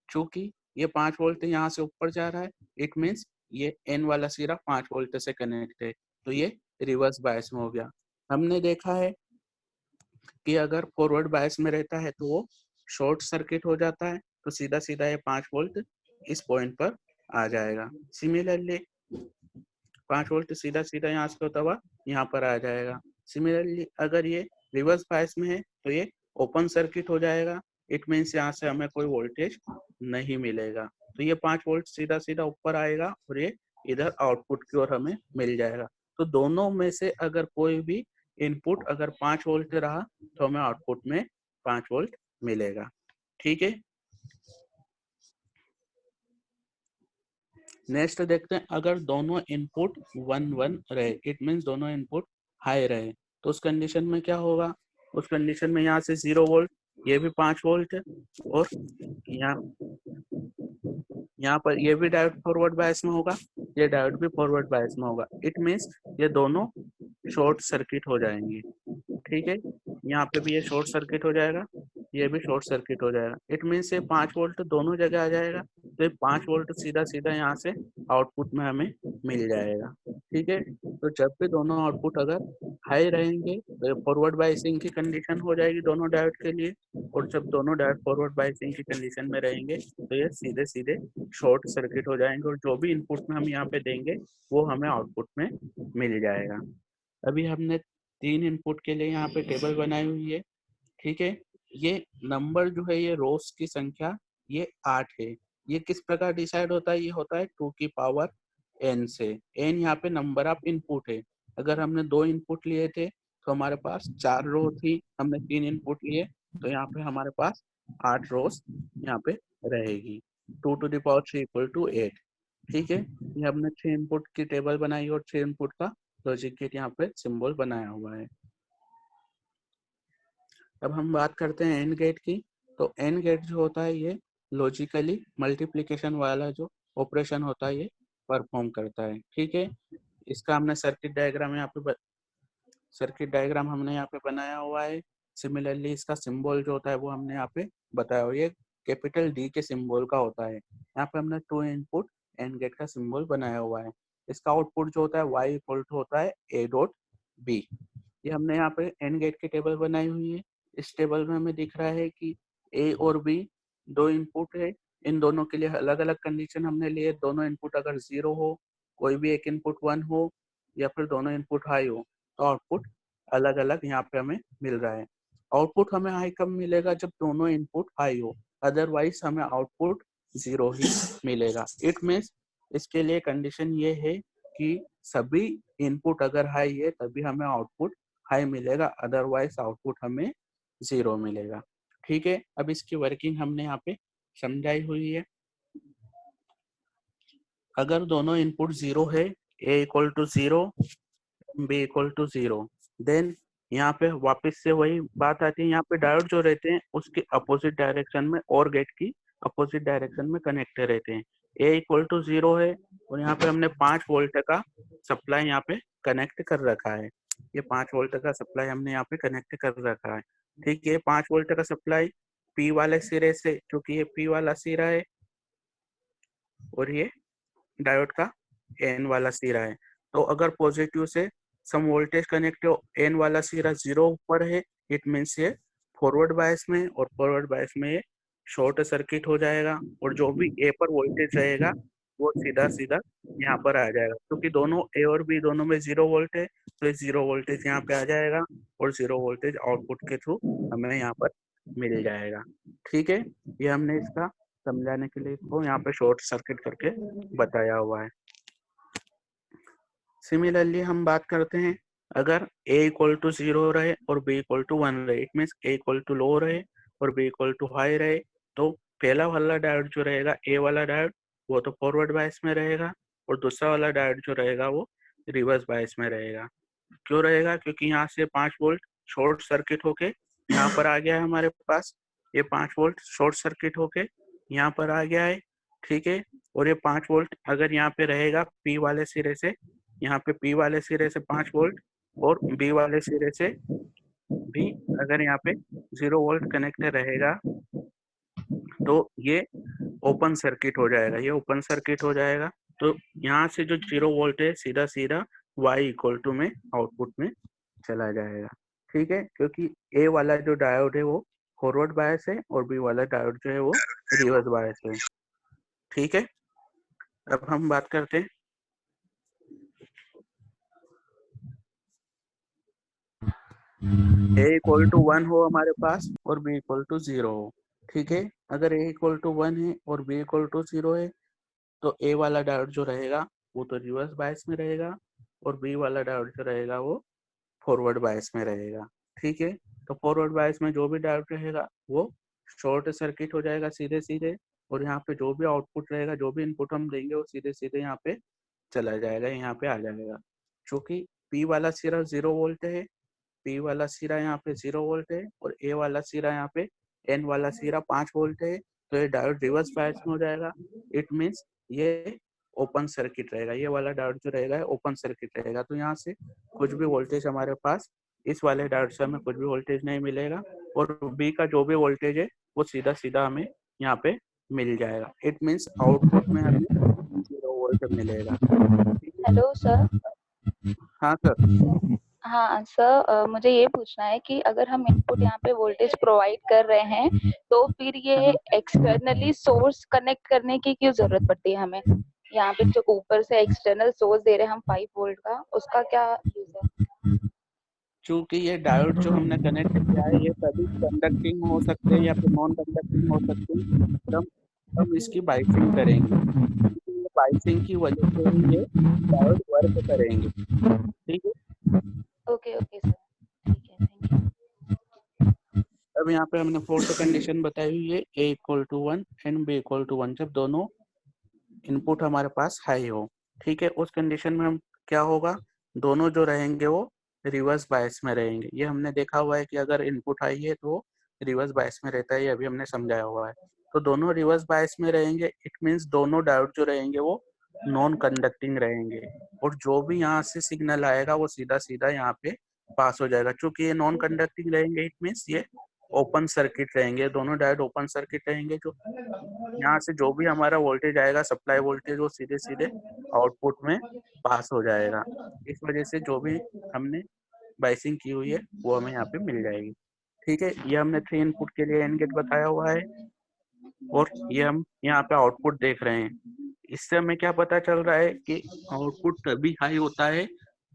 चूंकि ये 5 वोल्ट यहाँ से ऊपर जा रहा है, इट मीन्स ये N वाला सिरा 5 वोल्ट से कनेक्ट है, तो ये रिवर्स बायस में हो गया। हमने देखा है कि अगर फॉरवर्ड बायस में रहता है तो वो शॉर्ट सर्किट हो जाता है, तो सीधा सीधा ये 5 वोल्ट इस पॉइंट पर आ जाएगा। सिमिलरली 5 वोल्ट सीधा सीधा यहाँ से होता हुआ यहाँ पर आ जाएगा। सिमिलरली अगर ये रिवर्स बायस में है तो ये ओपन सर्किट हो जाएगा, इट मीन्स यहाँ से हमें कोई वोल्टेज नहीं मिलेगा। तो ये 5 वोल्ट सीधा सीधा ऊपर आएगा और ये इधर आउटपुट की ओर हमें मिल जाएगा। तो दोनों में से अगर कोई भी इनपुट अगर 5 वोल्ट रहा तो हमें आउटपुट में 5 वोल्ट मिलेगा। ठीक है, नेक्स्ट देखते हैं, अगर दोनों इनपुट 1 1 रहे, इट मीन्स दोनों इनपुट हाई रहे, तो उस कंडीशन में क्या होगा। उस कंडीशन में यहाँ से 0 वोल्ट, ये भी 5 वोल्ट और यहाँ पर ये भी डायोड फॉरवर्ड बायस में होगा, ये डायोड भी फॉरवर्ड बायस में होगा। इट मीन्स ये दोनों शॉर्ट सर्किट हो जाएंगे। ठीक है, यहाँ पे भी ये शॉर्ट सर्किट हो जाएगा, ये भी शॉर्ट सर्किट हो जाएगा। इट मीन्स ये 5 वोल्ट दोनों जगह आ जाएगा, तो ये 5 वोल्ट सीधा सीधा यहाँ से आउटपुट में हमें मिल जाएगा। ठीक है, तो जब भी दोनों आउटपुट अगर हाई रहेंगे तो फॉरवर्ड बायसिंग की कंडीशन हो जाएगी दोनों डायोड के लिए, और जब दोनों डायोड फॉरवर्ड बायसिंग की कंडीशन में रहेंगे तो ये सीधे सीधे शॉर्ट सर्किट हो जाएंगे और जो भी इनपुट में हम यहाँ पे देंगे वो हमें आउटपुट में मिल जाएगा। अभी हमने 3 इनपुट के लिए यहाँ पे टेबल बनाई हुई है। ठीक है, ये नंबर जो है, ये रोज की संख्या ये 8 है। ये किस प्रकार डिसाइड होता है, ये होता है 2 की पावर n से। n यहाँ पे नंबर ऑफ इनपुट है। अगर हमने 2 इनपुट लिए थे तो हमारे पास 4 रो थी, हमने 3 इनपुट लिए तो यहाँ पे हमारे पास 8 रोज यहाँ पे रहेगी। 2 to the power 3 equal to 8। ठीक है, ये हमने 6 इनपुट की टेबल बनाई और 6 इनपुट का लॉजिक गेट यहाँ पे सिंबल बनाया हुआ है। अब हम बात करते हैं एंड गेट की। तो एंड गेट जो होता है ये लॉजिकली मल्टीप्लिकेशन वाला जो ऑपरेशन होता है ये परफॉर्म करता है। ठीक है, इसका हमने सर्किट डायग्राम हमने यहाँ पे बनाया हुआ है। सिमिलरली इसका सिंबल जो होता है वो हमने यहाँ पे बताया हुआ है, ये कैपिटल डी के सिंबल का होता है। यहाँ पे हमने 2 इनपुट एंड गेट का सिंबल बनाया हुआ है। इसका आउटपुट जो होता है y इक्वल टू होता है a डॉट b। ये हमने यहाँ पे एंड गेट की टेबल बनाई हुई है। इस टेबल में हमें दिख रहा है कि a और b 2 इनपुट है, इन दोनों के लिए अलग अलग कंडीशन हमने लिए। दोनों इनपुट अगर 0 हो, कोई भी एक इनपुट 1 हो या फिर दोनों इनपुट हाई हो, तो आउटपुट अलग अलग यहाँ पे हमें मिल रहा है। आउटपुट हमें हाई कब मिलेगा? जब दोनों इनपुट हाई हो, अदरवाइज हमें आउटपुट 0 ही मिलेगा। इट मीन्स इसके लिए कंडीशन ये है कि सभी इनपुट अगर हाई है तभी हमें आउटपुट हाई मिलेगा, अदरवाइज आउटपुट हमें 0 मिलेगा। ठीक है, अब इसकी वर्किंग हमने यहाँ पे समझाई हुई है। अगर दोनों इनपुट 0 है, a equal to 0, b equal to 0, then यहाँ पे वापस से वही बात आती है, यहाँ पे डायोड जो रहते हैं उसके अपोजिट डायरेक्शन में और गेट की अपोजिट डायरेक्शन में कनेक्ट रहते हैं। a इक्वल टू 0 है और यहाँ पे हमने 5 वोल्ट का सप्लाई यहाँ पे कनेक्ट कर रखा है। ये 5 वोल्ट का सप्लाई हमने यहाँ पे कनेक्ट कर रखा है। ठीक है, 5 वोल्ट का सप्लाई P वाले सिरे से, क्योंकि ये P वाला सिरा है और ये डायोड का N वाला सिरा है। तो अगर पॉजिटिव से सम वोल्टेज कनेक्ट हो, N वाला सिरा 0 ऊपर है, इट मीन्स ये फॉरवर्ड बायस में, और फॉरवर्ड बायस में ये शॉर्ट सर्किट हो जाएगा और जो भी A पर वोल्टेज रहेगा वो सीधा सीधा यहाँ पर आ जाएगा, क्योंकि दोनों A और B दोनों में 0 वोल्ट है, तो ये 0 वोल्टेज यहाँ पे आ जाएगा और 0 वोल्टेज आउटपुट के थ्रू हमें यहाँ पर मिल जाएगा। ठीक है, ये हमने इसका समझाने के लिए इसको यहाँ पे शॉर्ट सर्किट करके बताया हुआ है। सिमिलरली हम बात करते हैं, अगर a इक्वल टू 0 रहे और b इक्वल टू 1 रहे, it means a equal to low रहे और b इक्वल टू हाई रहे, तो पहला वाला डायोड जो रहेगा a वाला डायोड वो तो फॉरवर्ड बायस में रहेगा और दूसरा वाला डायोड जो रहेगा वो रिवर्स बायस में रहेगा। क्यों रहेगा? क्योंकि यहाँ से 5 वोल्ट शॉर्ट सर्किट होके यहाँ पर आ गया है हमारे पास, ये 5 वोल्ट शॉर्ट सर्किट होके यहाँ पर आ गया है। ठीक है, और ये 5 वोल्ट अगर यहाँ पे रहेगा P वाले सिरे से, यहाँ पे P वाले सिरे से 5 वोल्ट और B वाले सिरे से भी अगर यहाँ पे 0 वोल्ट कनेक्ट रहेगा तो ये ओपन सर्किट हो जाएगा, ये ओपन सर्किट हो जाएगा। तो यहाँ से जो 0 वोल्ट है सीधा सीधा y इक्वल टू में आउटपुट में चला जाएगा। ठीक है, क्योंकि A वाला जो डायोड है वो फॉरवर्ड बायस है और B वाला डायोड जो है वो रिवर्स बायस है। ठीक है, अब हम बात करते हैं a इक्वल टू 1 हो हमारे पास और b इक्वल टू 0 हो। ठीक है, अगर a इक्वल टू 1 है और b इक्वल टू 0 है तो a वाला डायोड जो रहेगा वो तो रिवर्स बायस में रहेगा और b वाला डायोड जो रहेगा वो फॉरवर्ड बायस में रहेगा। ठीक है, तो फॉरवर्ड बायस में जो भी डायोड रहेगा वो शॉर्ट सर्किट हो जाएगा सीधे सीधे, और यहाँ पे जो भी आउटपुट रहेगा, जो भी इनपुट हम देंगे वो सीधे सीधे यहाँ पे चला जाएगा, यहाँ पे आ जाएगा। क्योंकि P वाला सिरा 0 वोल्ट है, P वाला सिरा यहाँ पे 0 वोल्ट है और A वाला सिरा यहाँ पे N वाला सिरा 5 वोल्ट है, तो ये डायोड रिवर्स बायस में हो जाएगा। इट मीन्स ये ओपन सर्किट रहेगा, ये वाला डायोड जो रहेगा ओपन सर्किट रहेगा। तो यहाँ से कुछ भी वोल्टेज हमारे पास इस वाले डायोड से हमें कुछ भी वोल्टेज नहीं मिलेगा और B का जो भी वोल्टेज है वो सीधा सीधा हमें यहाँ पे मिल जाएगा। इट मीन्स आउटपुट में हमें 0 वोल्ट मिलेगा। Hello sir. हाँ सर। हाँ सर, मुझे ये पूछना है कि अगर हम इनपुट यहाँ पे वोल्टेज प्रोवाइड कर रहे हैं तो फिर ये एक्सटर्नली सोर्स कनेक्ट करने की क्यों जरूरत पड़ती है हमें? यहाँ पे जो ऊपर से एक्सटर्नल सोर्स दे रहे हैं हम 5 वोल्ट का, उसका क्या यूज है? क्योंकि ये डायोड जो हमने कनेक्ट किया है ये सभी कंडक्टिंग हो सकते हैं या फिर नॉन कंडक्टिंग हो सकते हैं, हम इसकी बाइसिंग करेंगे, बाइसिंग की वजह से ही ये डायोड वर्क करेंगे। ठीक है, ओके ओके सर, ठीक है, थैंक यू। अब यहाँ पे हमने फोर्थ कंडीशन बताई हुई है a equal to 1 and b equal to 1, जब दोनों इनपुट हमारे पास हाई हो। ठीक है, उस कंडीशन में हम क्या होगा, दोनों जो रहेंगे वो रिवर्स बायस में रहेंगे। ये हमने देखा हुआ है कि अगर इनपुट हाई है तो रिवर्स बायस में रहता है, ये अभी हमने समझाया हुआ है। तो दोनों रिवर्स बायस में रहेंगे, इट मीन्स दोनों डायोड जो रहेंगे वो नॉन कंडक्टिंग रहेंगे और जो भी यहाँ से सिग्नल आएगा वो सीधा सीधा यहाँ पे पास हो जाएगा। क्योंकि ये नॉन कंडक्टिंग रहेंगे इट मीन्स ये ओपन सर्किट रहेंगे, दोनों डायोड ओपन सर्किट रहेंगे। जो यहाँ से जो भी हमारा वोल्टेज आएगा सप्लाई वोल्टेज वो सीधे सीधे आउटपुट में पास हो जाएगा। इस वजह से जो भी हमने बाइसिंग की हुई है वो हमें यहाँ पे मिल जाएगी। ठीक है, ये हमने 3 इनपुट के लिए एंड गेट बताया हुआ है और ये हम यहाँ पे आउटपुट देख रहे हैं। इससे हमें क्या पता चल रहा है कि आउटपुट तभी हाई होता है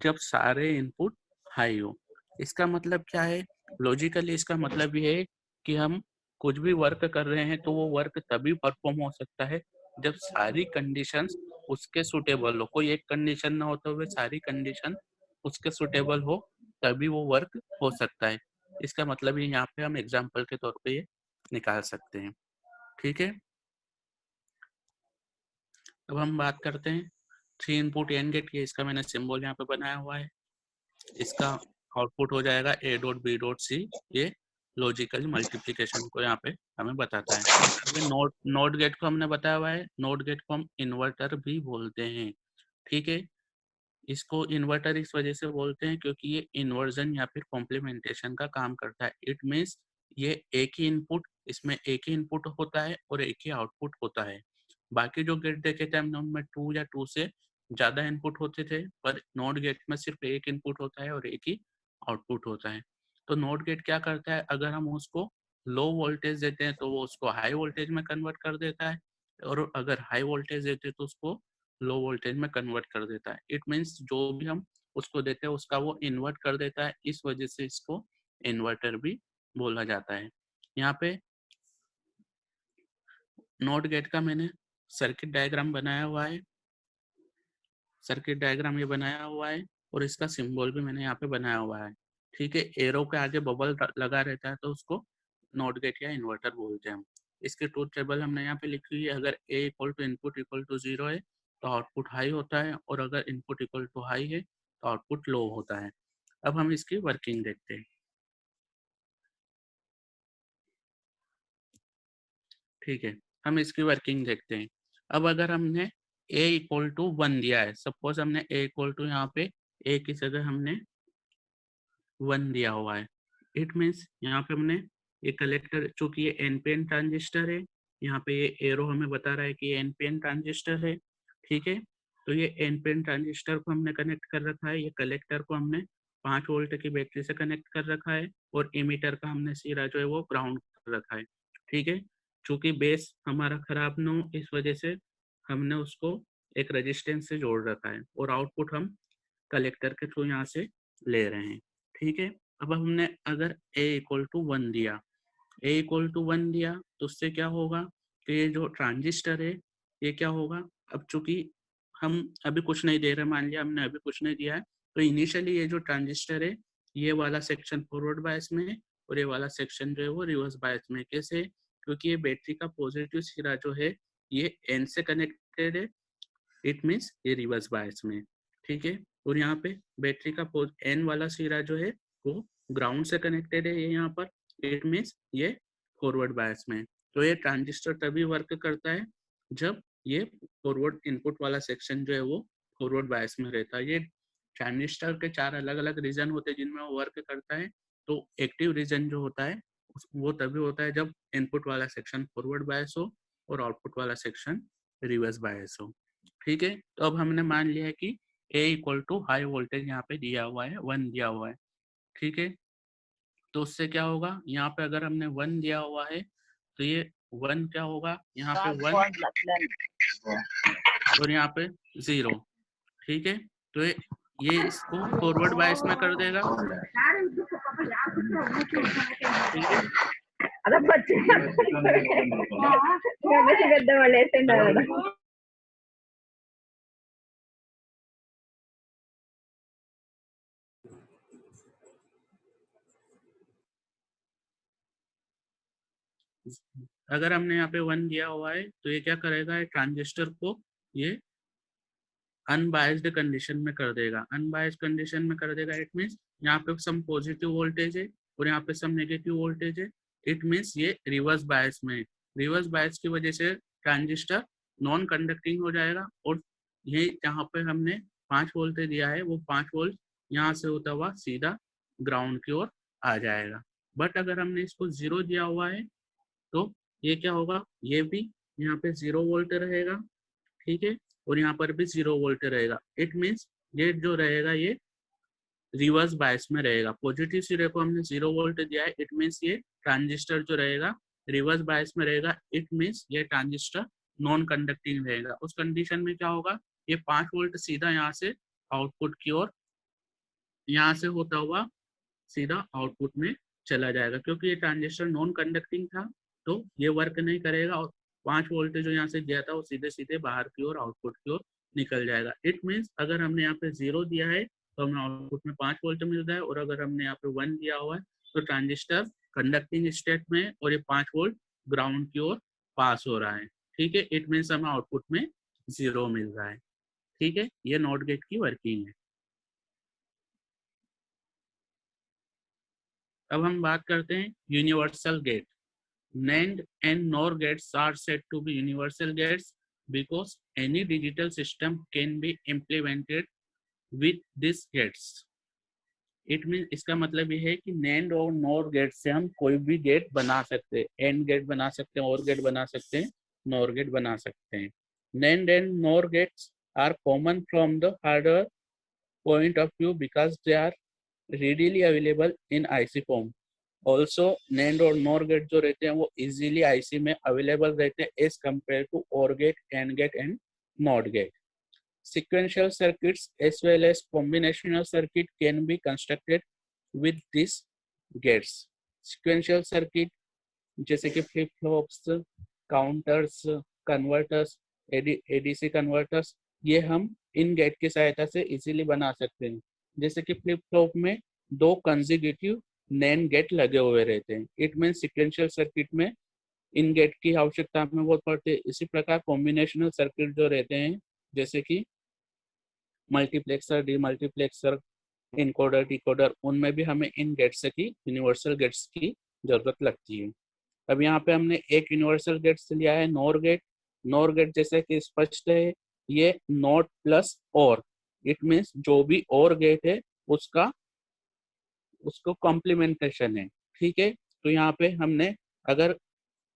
जब सारे इनपुट हाई हो। इसका मतलब क्या है लॉजिकली इसका मतलब ये है कि हम कुछ भी वर्क कर रहे हैं तो वो वर्क तभी परफॉर्म हो सकता है जब सारी कंडीशंस उसके सुटेबल हो। कोई एक कंडीशन ना होते हुए सारी कंडीशन उसके सुटेबल हो तभी वो वर्क हो सकता है। इसका मतलब ये यहाँ पे हम एग्जाम्पल के तौर पे ये निकाल सकते हैं। ठीक है, अब हम बात करते हैं 3 इनपुट एंड गेट की। इसका मैंने सिंबल यहाँ पे बनाया हुआ है। इसका आउटपुट हो जाएगा a dot b dot c। ये लॉजिकल मल्टीप्लिकेशन को यहाँ पे हमें बताता है। ये नोट गेट को हमने बताया हुआ है। नोट गेट को हम इन्वर्टर भी बोलते हैं। ठीक है, इसको इन्वर्टर इस वजह से बोलते हैं क्योंकि ये इन्वर्जन या फिर कॉम्प्लीमेंटेशन का काम करता है। इट मीन्स ये एक ही इनपुट, इसमें एक ही इनपुट होता है और एक ही आउटपुट होता है। बाकी जो गेट देखे थे हमने उनमें 2 या 2 से ज्यादा इनपुट होते थे, पर नोट गेट में सिर्फ एक इनपुट होता है और एक ही आउटपुट होता है। तो नोट गेट क्या करता है, अगर हम उसको लो वोल्टेज देते हैं तो वो उसको हाई वोल्टेज में कन्वर्ट कर देता है, और अगर हाई वोल्टेज देते हैं तो उसको लो वोल्टेज में कन्वर्ट कर देता है। इट मीन्स जो भी हम उसको देते हैं उसका वो इन्वर्ट कर देता है। इस वजह से इसको इन्वर्टर भी बोला जाता है। यहाँ पे नोट गेट का मैंने सर्किट डायग्राम बनाया हुआ है। सर्किट डायग्राम ये बनाया हुआ है और इसका सिंबल भी मैंने यहाँ पे बनाया हुआ है। ठीक है, एरो के आगे बबल लगा रहता है तो उसको नोट गेट या इन्वर्टर बोलते हैं हम। इसकी ट्रूथ टेबल हमने यहाँ पे लिखी हुई है। अगर a equal to input equal to 0 है तो आउटपुट हाई होता है, और अगर इनपुट इक्वल टू हाई है तो आउटपुट लो होता है। अब हम इसकी वर्किंग देखते हैं। ठीक है, हम इसकी वर्किंग देखते हैं। अब अगर हमने a इक्वल टू 1 दिया है, सपोज हमने a इक्वल टू यहाँ पे a की जगह हमने 1 दिया हुआ है। इट मीन्स यहाँ पे हमने ये कलेक्टर, चूंकि ये एनपीएन ट्रांजिस्टर है, यहाँ पे ये एरो हमें बता रहा है कि ये एनपीएन ट्रांजिस्टर है। ठीक है, तो ये एनपीएन ट्रांजिस्टर को हमने कनेक्ट कर रखा है। ये कलेक्टर को हमने 5 वोल्ट की बैटरी से कनेक्ट कर रखा है, और इमीटर का हमने सिरा जो है वो ग्राउंड कर रखा है। ठीक है, चूंकि बेस हमारा खराब न हो इस वजह से हमने उसको एक रेजिस्टेंस से जोड़ रखा है, और आउटपुट हम कलेक्टर के थ्रू यहाँ से ले रहे हैं। ठीक है, अब हमने अगर a इक्वल टू 1 दिया, a इक्वल टू 1 दिया तो उससे क्या होगा कि ये जो ट्रांजिस्टर है ये क्या होगा। अब चूंकि हम अभी कुछ नहीं दे रहे, मान लिया हमने अभी कुछ नहीं दिया है, तो इनिशियली ये जो ट्रांजिस्टर है ये वाला सेक्शन फॉरवर्ड बायस में है और ये वाला सेक्शन जो है वो रिवर्स बायस में। कैसे? क्योंकि ये बैटरी का पॉजिटिव सिरा जो है ये n से कनेक्टेड है। इट मीन्स ये रिवर्स बायस में। ठीक है, और यहाँ पे बैटरी का एन वाला सिरा जो है वो ग्राउंड से कनेक्टेड है ये यहाँ पर। इट मीन्स ये फॉरवर्ड बायस में। तो ये ट्रांजिस्टर तभी वर्क करता है जब ये फॉरवर्ड इनपुट वाला सेक्शन जो है वो फॉरवर्ड बायस में रहता है। ये ट्रांजिस्टर के 4 अलग अलग रीजन होते हैं जिनमें वो वर्क करता है। तो एक्टिव रीजन जो होता है वो तभी होता है जब इनपुट वाला सेक्शन फॉरवर्ड बायस हो और आउटपुट वाला सेक्शन रिवर्स बायस हो। ठीक है, तो अब हमने मान लिया है कि a equal to high voltage यहाँ पे दिया हुआ है, 1 दिया हुआ है। ठीक है, तो उससे क्या होगा, यहाँ पे अगर हमने 1 दिया हुआ है तो ये 1 क्या होगा, यहाँ पे 1 और यहाँ पे 0। ठीक है, तो ये इसको फॉरवर्ड बायस में कर देगा। ठीक है, अगर हमने यहाँ पे 1 दिया हुआ है तो ये क्या करेगा, ट्रांजिस्टर को ये अनबायस्ड कंडीशन में कर देगा। अनबायस्ड कंडीशन में कर देगा इट मीन्स यहाँ पे सम पॉजिटिव वोल्टेज है और यहाँ पे सम नेगेटिव वोल्टेज है। इट मीन्स ये रिवर्स बायस में। रिवर्स बायस की वजह से ट्रांजिस्टर नॉन कंडक्टिंग हो जाएगा, और ये जहाँ पे हमने 5 वोल्ट दिया है वो 5 वोल्ट यहाँ से होता हुआ सीधा ग्राउंड की ओर आ जाएगा। बट अगर हमने इसको 0 दिया हुआ है तो ये क्या होगा, ये भी यहाँ पे 0 वोल्ट रहेगा। ठीक है, और यहाँ पर भी 0 वोल्ट रहेगा। इट मीन्स ये जो रहेगा ये रिवर्स बायस में रहेगा। पॉजिटिव सिरे को हमने 0 वोल्ट दिया है, इट मीन्स ये ट्रांजिस्टर जो रहेगा रिवर्स बायस में रहेगा। इट मीन्स ये ट्रांजिस्टर नॉन कंडक्टिंग रहेगा। उस कंडीशन में क्या होगा, ये 5 वोल्ट सीधा यहाँ से आउटपुट की ओर, यहाँ से होता हुआ सीधा आउटपुट में चला जाएगा, क्योंकि ये ट्रांजिस्टर नॉन कंडक्टिंग था तो ये वर्क नहीं करेगा और 5 वोल्ट जो यहाँ से गया था वो सीधे सीधे बाहर की ओर आउटपुट की ओर निकल जाएगा। इट मीन्स अगर हमने यहाँ पे 0 दिया है तो हमें आउटपुट में 5 वोल्ट मिल रहा है, और अगर हमने यहाँ पे 1 दिया हुआ है तो ट्रांजिस्टर कंडक्टिंग स्टेट में है और ये 5 वोल्ट ग्राउंड की ओर पास हो रहा है। ठीक है, इट मीन्स हमें आउटपुट में 0 मिल रहा है। ठीक है, ये नॉट गेट की वर्किंग है। अब हम बात करते हैं universal gate. NAND and NOR gates are said to be universal gates because any digital system can be implemented with these gates. It means इसका मतलब ये है कि NAND और NOR गेट से हम कोई भी गेट बना सकते हैं, AND गेट बना सकते हैं, OR गेट बना सकते हैं, NOR गेट बना सकते हैं। NAND and NOR gates are common from the hardware point of view because they are readily available in IC form. Also NAND और NOR गेट जो रहते हैं वो इजीली IC में अवेलेबल रहते हैं as compare to OR gate, AND gate and NOT gate. Sequential circuits as well as combinational circuit can be constructed with these gates. Sequential circuit जैसे कि flip flops, counters, converters, ADC converters, ये हम इन gate की सहायता से easily बना सकते हैं। जैसे कि फ्लिप फ्लॉप में 2 कंसेक्यूटिव NAND गेट लगे हुए रहते हैं। इट मीन सिक्वेंशियल सर्किट में इन गेट की आवश्यकता हमें बहुत पड़ती है। इसी प्रकार कॉम्बिनेशनल सर्किट जो रहते हैं जैसे कि मल्टीप्लेक्सर, डीमल्टीप्लेक्सर, इनकोडर, डिकोडर, उनमें भी हमें इन गेट्स की, यूनिवर्सल गेट्स की जरूरत लगती है। अब यहाँ पे हमने एक यूनिवर्सल गेट से लिया है नॉर गेट। नॉर गेट जैसे कि स्पष्ट है ये नॉट प्लस और, इट मीन्स जो भी और गेट है उसको कॉम्प्लीमेंटेशन है। ठीक है, तो यहाँ पे हमने अगर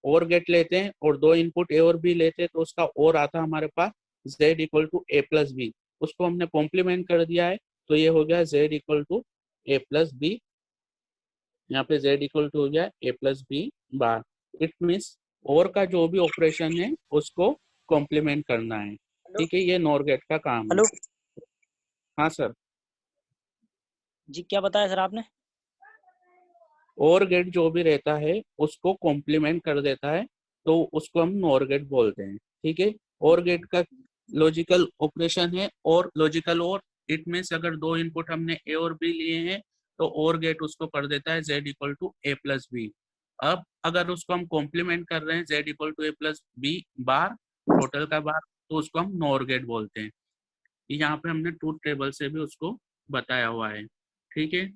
और गेट लेते हैं और 2 इनपुट ए और बी लेते हैं तो उसका और आता हमारे पास z equal to A plus B. उसको हमने कॉम्प्लीमेंट कर दिया है तो ये हो गया z equal to A plus B. यहाँ पे z इक्वल टू हो गया A plus B bar. It means और का जो भी ऑपरेशन है उसको कॉम्प्लीमेंट करना है। ठीक है, ये नॉर गेट का काम है। हेलो हाँ सर। जी, क्या बताया सर आपने? और गेट जो भी रहता है उसको कॉम्प्लीमेंट कर देता है तो उसको हम नॉर गेट बोलते हैं। ठीक है, और गेट का लॉजिकल ऑपरेशन है और लॉजिकल और, इट मीन्स अगर 2 इनपुट हमने ए और बी लिए हैं तो और गेट उसको कर देता है z equal to A plus B. अब अगर उसको हम कॉम्प्लीमेंट कर रहे हैं z equal to A plus B bar, total का बार, तो उसको हम नॉर गेट बोलते हैं। यहाँ पे हमने ट्रूथ टेबल से भी उसको बताया हुआ है। ठीक है,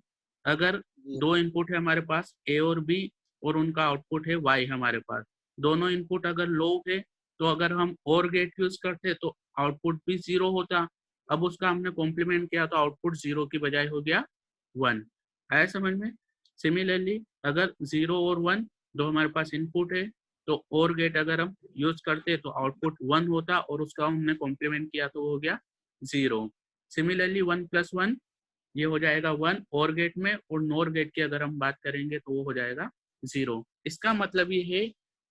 अगर 2 इनपुट है हमारे पास ए और बी और उनका आउटपुट है y हमारे पास, दोनों इनपुट अगर लो है तो अगर हम और गेट यूज करते तो आउटपुट भी 0 होता। अब उसका हमने कॉम्प्लीमेंट किया तो आउटपुट 0 की बजाय हो गया 1। आया समझ में? सिमिलरली अगर 0 और 1 दो हमारे पास इनपुट है तो और गेट अगर हम यूज करते तो आउटपुट 1 होता और उसका हमने कॉम्प्लीमेंट किया तो हो गया 0। सिमिलरली 1 प्लस 1 ये हो जाएगा 1 और गेट में, और नॉर गेट की अगर हम बात करेंगे तो वो हो जाएगा 0। इसका मतलब ये है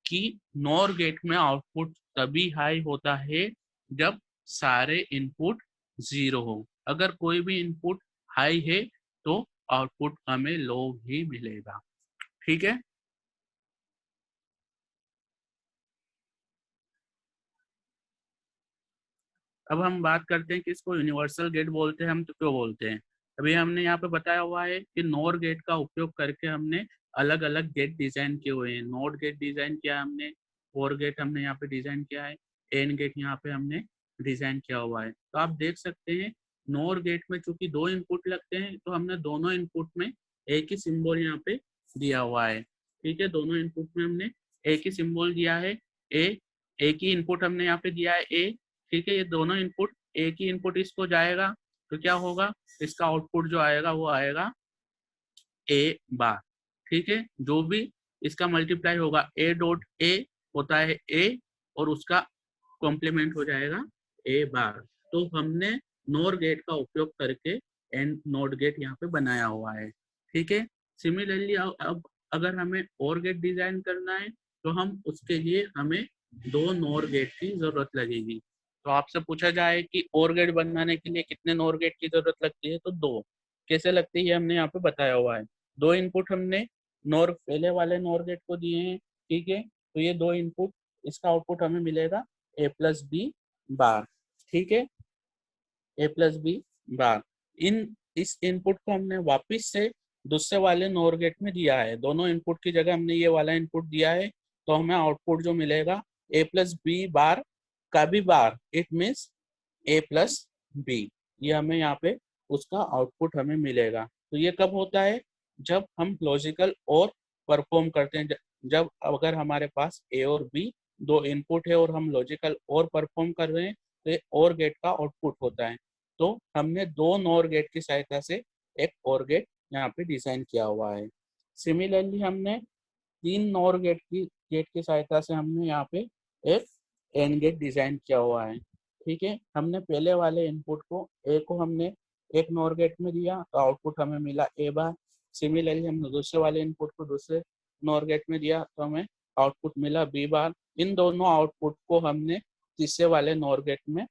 कि नॉर गेट में आउटपुट तभी हाई होता है जब सारे इनपुट 0 हो। अगर कोई भी इनपुट हाई है तो आउटपुट हमें लो ही मिलेगा। ठीक है, अब हम बात करते हैं कि इसको यूनिवर्सल गेट बोलते हैं हम तो क्यों बोलते हैं। अभी हमने यहाँ पे बताया हुआ है कि नॉर गेट का उपयोग करके हमने अलग अलग गेट डिजाइन किए हुए हैं। नॉट गेट डिजाइन किया हमने, और गेट हमने यहाँ पे डिजाइन किया है, एन गेट यहाँ पे हमने डिजाइन किया हुआ है। तो आप देख सकते हैं नॉर गेट में चूंकि 2 इनपुट लगते हैं तो हमने दोनों इनपुट में एक ही सिंबल यहाँ पे दिया हुआ है। ठीक है, दोनों इनपुट में हमने एक ही सिंबल दिया है ए, एक ही इनपुट हमने यहाँ पे दिया है ए। ठीक है, ये दोनों इनपुट एक ही इनपुट इसको जाएगा तो क्या होगा, इसका आउटपुट जो आएगा वो आएगा ए बार। ठीक है, जो भी इसका मल्टीप्लाई होगा ए डॉट ए होता है ए और उसका कॉम्प्लीमेंट हो जाएगा ए बार। तो हमने नॉर गेट का उपयोग करके एंड नॉट गेट यहाँ पे बनाया हुआ है। ठीक है, सिमिलरली अब अगर हमें और गेट डिजाइन करना है तो हम उसके लिए हमें 2 नॉर गेट की जरूरत लगेगी। तो आपसे पूछा जाए कि और गेट बनाने के लिए कितने नॉर गेट की जरूरत लगती है तो 2। कैसे लगती है हमने यहाँ पे बताया हुआ है। 2 इनपुट हमने नॉर पहले वाले नॉर गेट को दिए हैं, ठीक है। तो ये दो इनपुट, इसका आउटपुट हमें मिलेगा a प्लस बी बार, ठीक है, a प्लस बी बार। इस इनपुट को हमने वापस से दूसरे वाले नॉर गेट में दिया है, दोनों इनपुट की जगह हमने ये वाला इनपुट दिया है, तो हमें आउटपुट जो मिलेगा a प्लस बी बार का भी bar, it means a plus B, ये हमें यहाँ पे उसका आउटपुट हमें मिलेगा। तो ये कब होता है, जब हम लॉजिकल और परफॉर्म करते हैं, जब अगर हमारे पास a और b दो इनपुट है और हम लॉजिकल और परफॉर्म कर रहे हैं, तो ये और गेट का आउटपुट होता है। तो हमने दो नॉर गेट की सहायता से एक और गेट यहाँ पे डिजाइन किया हुआ है। सिमिलरली हमने तीन नॉर गेट की सहायता से हमने यहाँ पे एक एंड गेट डिजाइन किया हुआ है, ठीक है। हमने पहले वाले इनपुट को ए को हमने एक नॉर गेट में दिया तो आउटपुट हमें मिला ए बार। सिमिलरली हमने दूसरे वाले इनपुट को दूसरे नॉर गेट में दिया तो हमें आउटपुट मिला बी बार। इन दोनों आउटपुट को हमने तीसरे वाले नॉर गेट में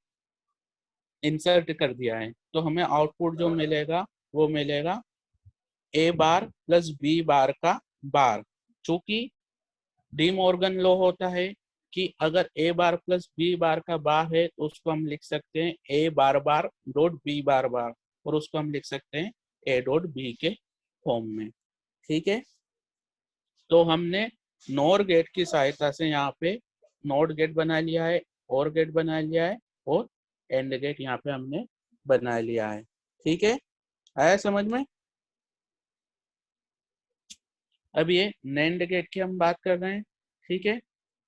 इंसर्ट कर दिया है, तो हमें आउटपुट जो मिलेगा वो मिलेगा ए बार प्लस बी बार का बार। चूंकि डी मॉर्गन लॉ होता है कि अगर ए बार प्लस बी बार का बार है तो उसको हम लिख सकते हैं ए बार बार डॉट बी बार बार, और उसको हम लिख सकते हैं ए डॉट बी के फॉर्म में, ठीक है। तो हमने नॉर गेट की सहायता से यहाँ पे नॉट गेट बना लिया है, और गेट बना लिया है, और एंड गेट यहाँ पे हमने बना लिया है, ठीक है। आया समझ में? अब ये नैंड गेट की हम बात कर रहे हैं, ठीक है।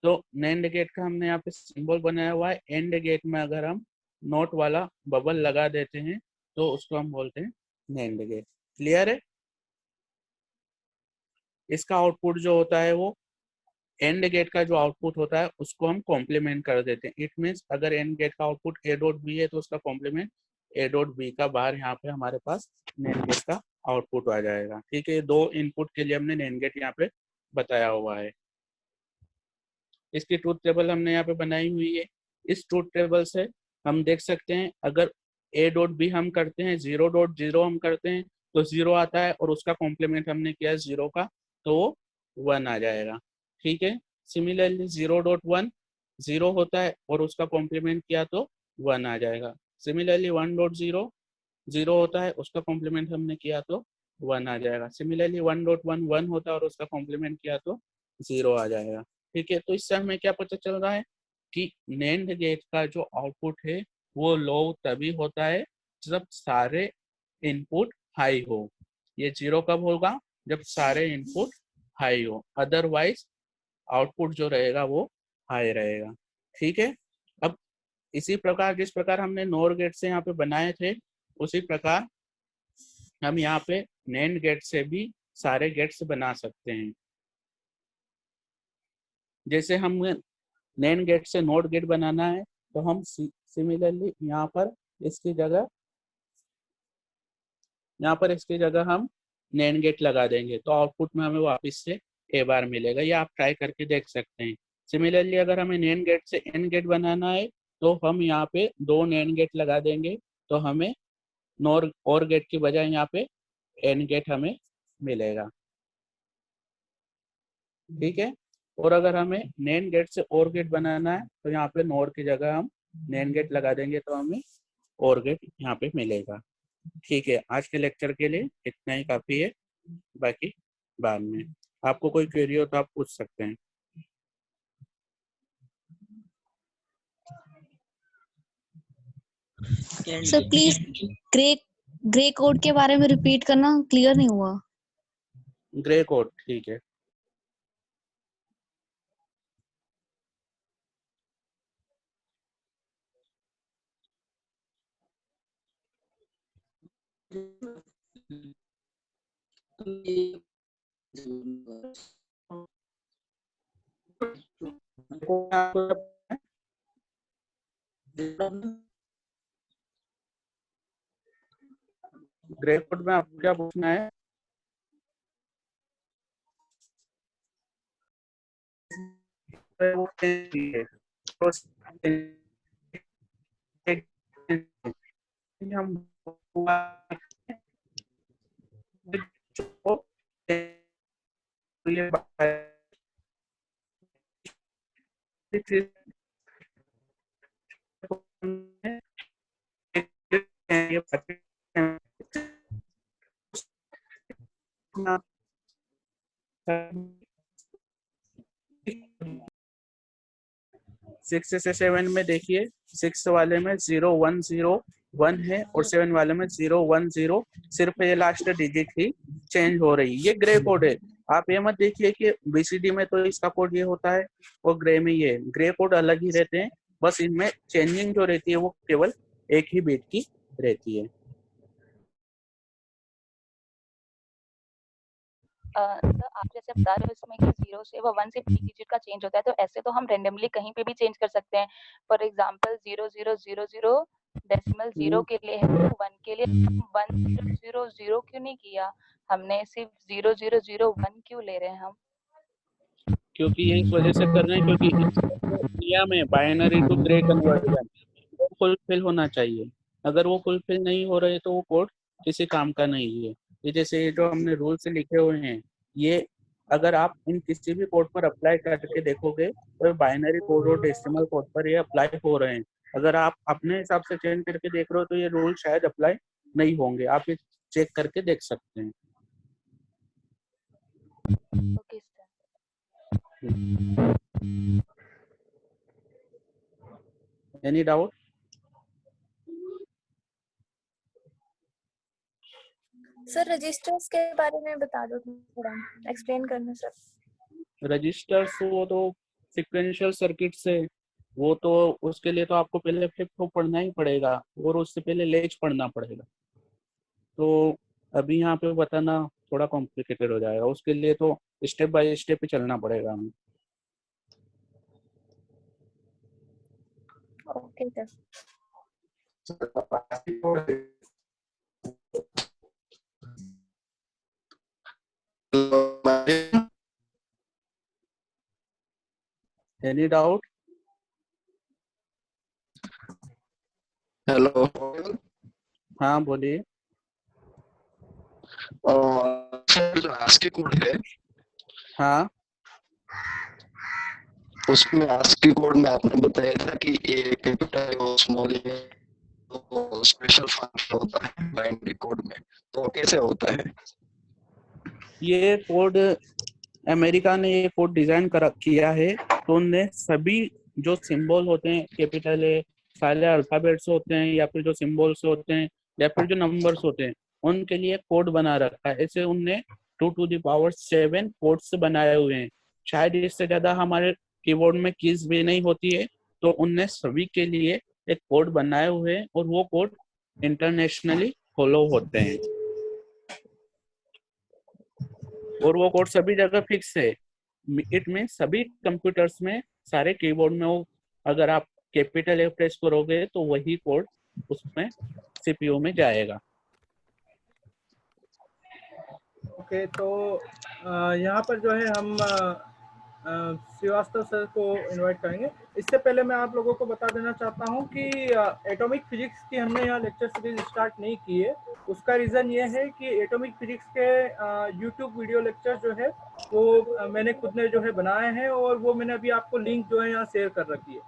तो नैंड गेट का हमने यहाँ पे सिंबल बनाया हुआ है। एंड गेट में अगर हम नोट वाला बबल लगा देते हैं तो उसको हम बोलते हैं नैंड गेट। क्लियर है? इसका आउटपुट जो होता है वो एंड गेट का जो आउटपुट होता है उसको हम कॉम्प्लीमेंट कर देते हैं। इट मीन्स अगर एंड गेट का आउटपुट ए डॉट बी है तो उसका कॉम्प्लीमेंट ए डॉट बी का बार यहाँ पे हमारे पास नैंड गेट का आउटपुट आ जाएगा, ठीक है। दो इनपुट के लिए हमने नैंड गेट यहाँ पे बताया हुआ है। इसकी ट्रूथ टेबल हमने यहाँ पे बनाई हुई है। इस ट्रूथ टेबल से हम देख सकते हैं अगर ए डॉट बी हम करते हैं, 0.0 हम करते हैं तो 0 आता है, और उसका कॉम्प्लीमेंट हमने किया 0 का तो वो 1 आ जाएगा, ठीक है। सिमिलरली 0.1 0 होता है और उसका कॉम्प्लीमेंट किया तो 1 आ जाएगा। सिमिलरली 1.0 0 होता है, उसका कॉम्प्लीमेंट हमने किया तो 1 आ जाएगा। सिमिलरली 1.1 1 होता है और उसका कॉम्प्लीमेंट किया तो 0 आ जाएगा, ठीक है। तो इससे हमें क्या पता चल रहा है कि नैंड गेट का जो आउटपुट है वो लो तभी होता है जब सारे इनपुट हाई हो। ये 0 कब होगा? जब सारे इनपुट हाई हो, अदरवाइज आउटपुट जो रहेगा वो हाई रहेगा, ठीक है। अब इसी प्रकार जिस प्रकार हमने नोर गेट से यहाँ पे बनाए थे उसी प्रकार हम यहाँ पे नैंड गेट से भी सारे गेट्स बना सकते हैं। जैसे हम नैंड गेट से नोट गेट बनाना है तो हम सिमिलरली यहाँ पर इसकी जगह हम नैंड गेट लगा देंगे तो आउटपुट में हमें वापस से ए बार मिलेगा। ये आप ट्राई करके देख सकते हैं। सिमिलरली अगर हमें नैंड गेट से एंड गेट बनाना है तो हम यहाँ पे दो नैंड गेट लगा देंगे तो हमें नॉर और गेट की बजाय यहाँ पे एंड गेट हमें मिलेगा, ठीक है। और अगर हमें नैंड गेट से और गेट बनाना है तो यहाँ पे नॉर की जगह हम नैंड गेट लगा देंगे तो हमें और गेट यहाँ पे मिलेगा, ठीक है। आज के लेक्चर के लिए इतना ही काफी है, बाकी बाद में आपको कोई क्वेरी हो तो आप पूछ सकते हैं। Sir please grey grey code के बारे में रिपीट करना, क्लियर नहीं हुआ। ग्रे कोड, ठीक है। ग्रे कोड में आपको क्या पूछना है? हम ये सिक्स से सेवन में देखिए, सिक्स वाले में 0101 है और सेवन वाले में 010, सिर्फ ये लास्ट डिजिट ही चेंज हो रही है। ये ग्रे कोड है। आप ये मत देखिए कि बीसीडी में तो इसका कोड ये होता है और ग्रे में ये, ग्रे कोड अलग ही रहते हैं, बस इनमें चेंजिंग जो रहती है वो केवल एक ही बीट की रहती है। तो आप जैसे बता रहे हो इसमें कि 0 से 1 से 3 डिजिट का चेंज होता है, तो ऐसे तो हम रैंडमली कहीं पे भी चेंज कर सकते हैं। फॉर एग्जांपल 0000 डेसिमल 0 के लिए है, तो 1 के लिए हम 1000 क्यों नहीं किया? हमने सिर्फ 0001 क्यों ले रहे हैं हम? क्योंकि ये इस वजह से कर रहे हैं क्योंकि इंडिया में binary to Gray conversion fulfil होना चाहिए। अगर वो फुलफिल नहीं हो रहे तो वो कोड किसी काम का नहीं है। ये जैसे जो हमने रूल से लिखे हुए हैं, ये अगर आप इन किसी भी कोड पर अप्लाई करके देखोगे तो बाइनरी कोड और डेसिमल कोड पर ये अप्लाई हो रहे हैं। अगर आप अपने हिसाब से चेंज करके देख रहे हो तो ये रूल शायद अप्लाई नहीं होंगे। आप ये चेक करके देख सकते हैं। Okay sir. Any doubt? Sir registers के बारे में बता दो, थोड़ा एक्सप्लेन करना सर। रजिस्टर्स वो तो सिक्वेंशियल सर्किट से, वो तो उसके लिए तो आपको पहले फ्लिप को पढ़ना ही पड़ेगा और उससे पहले लेज पढ़ना पड़ेगा। तो अभी यहाँ पे बताना थोड़ा कॉम्प्लिकेटेड हो जाएगा, उसके लिए तो स्टेप बाय स्टेप ही चलना पड़ेगा हमें। Okay sir. Any doubt? Hello. हाँ बोलिए। जो आस्की कोड है, हाँ उसमें आस्की कोड में आपने बताया था कि ए कैपिटल और स्मॉल है तो स्पेशल फंक्शन होता है बाइनरी कोड में, तो कैसे होता है? ये कोड अमेरिका ने ये कोड डिजाइन किया है, तो उनने सभी जो सिंबल होते हैं, कैपिटल है, सारे अल्फाबेट्स होते हैं या फिर जो सिंबल्स होते हैं या फिर जो नंबर्स होते हैं, उनके लिए कोड बना रखा है। ऐसे उनने 2⁷ कोड्स बनाए हुए हैं। शायद इससे ज्यादा हमारे कीबोर्ड में कीज भी नहीं होती है, तो उनने सभी के लिए एक कोड बनाए हुए हैं और वो कोड इंटरनेशनली फॉलो होते हैं और वो कोड सभी जगह फिक्स है। इट मीन सभी कंप्यूटर्स में, सारे कीबोर्ड में वो, अगर आप कैपिटल ए प्रेस करोगे तो वही कोड उसमें सीपीयू में जाएगा। ओके, तो यहाँ पर जो है हम श्रीवास्तव सर को इनवाइट करेंगे। इससे पहले मैं आप लोगों को बता देना चाहता हूँ कि एटॉमिक फिजिक्स की हमने यहाँ लेक्चर सीरीज स्टार्ट नहीं की है। उसका रीज़न ये है कि एटॉमिक फिजिक्स के यूट्यूब वीडियो लेक्चर जो है वो मैंने खुद ने जो है बनाए हैं और वो मैंने अभी आपको लिंक जो है यहाँ शेयर कर रखी है।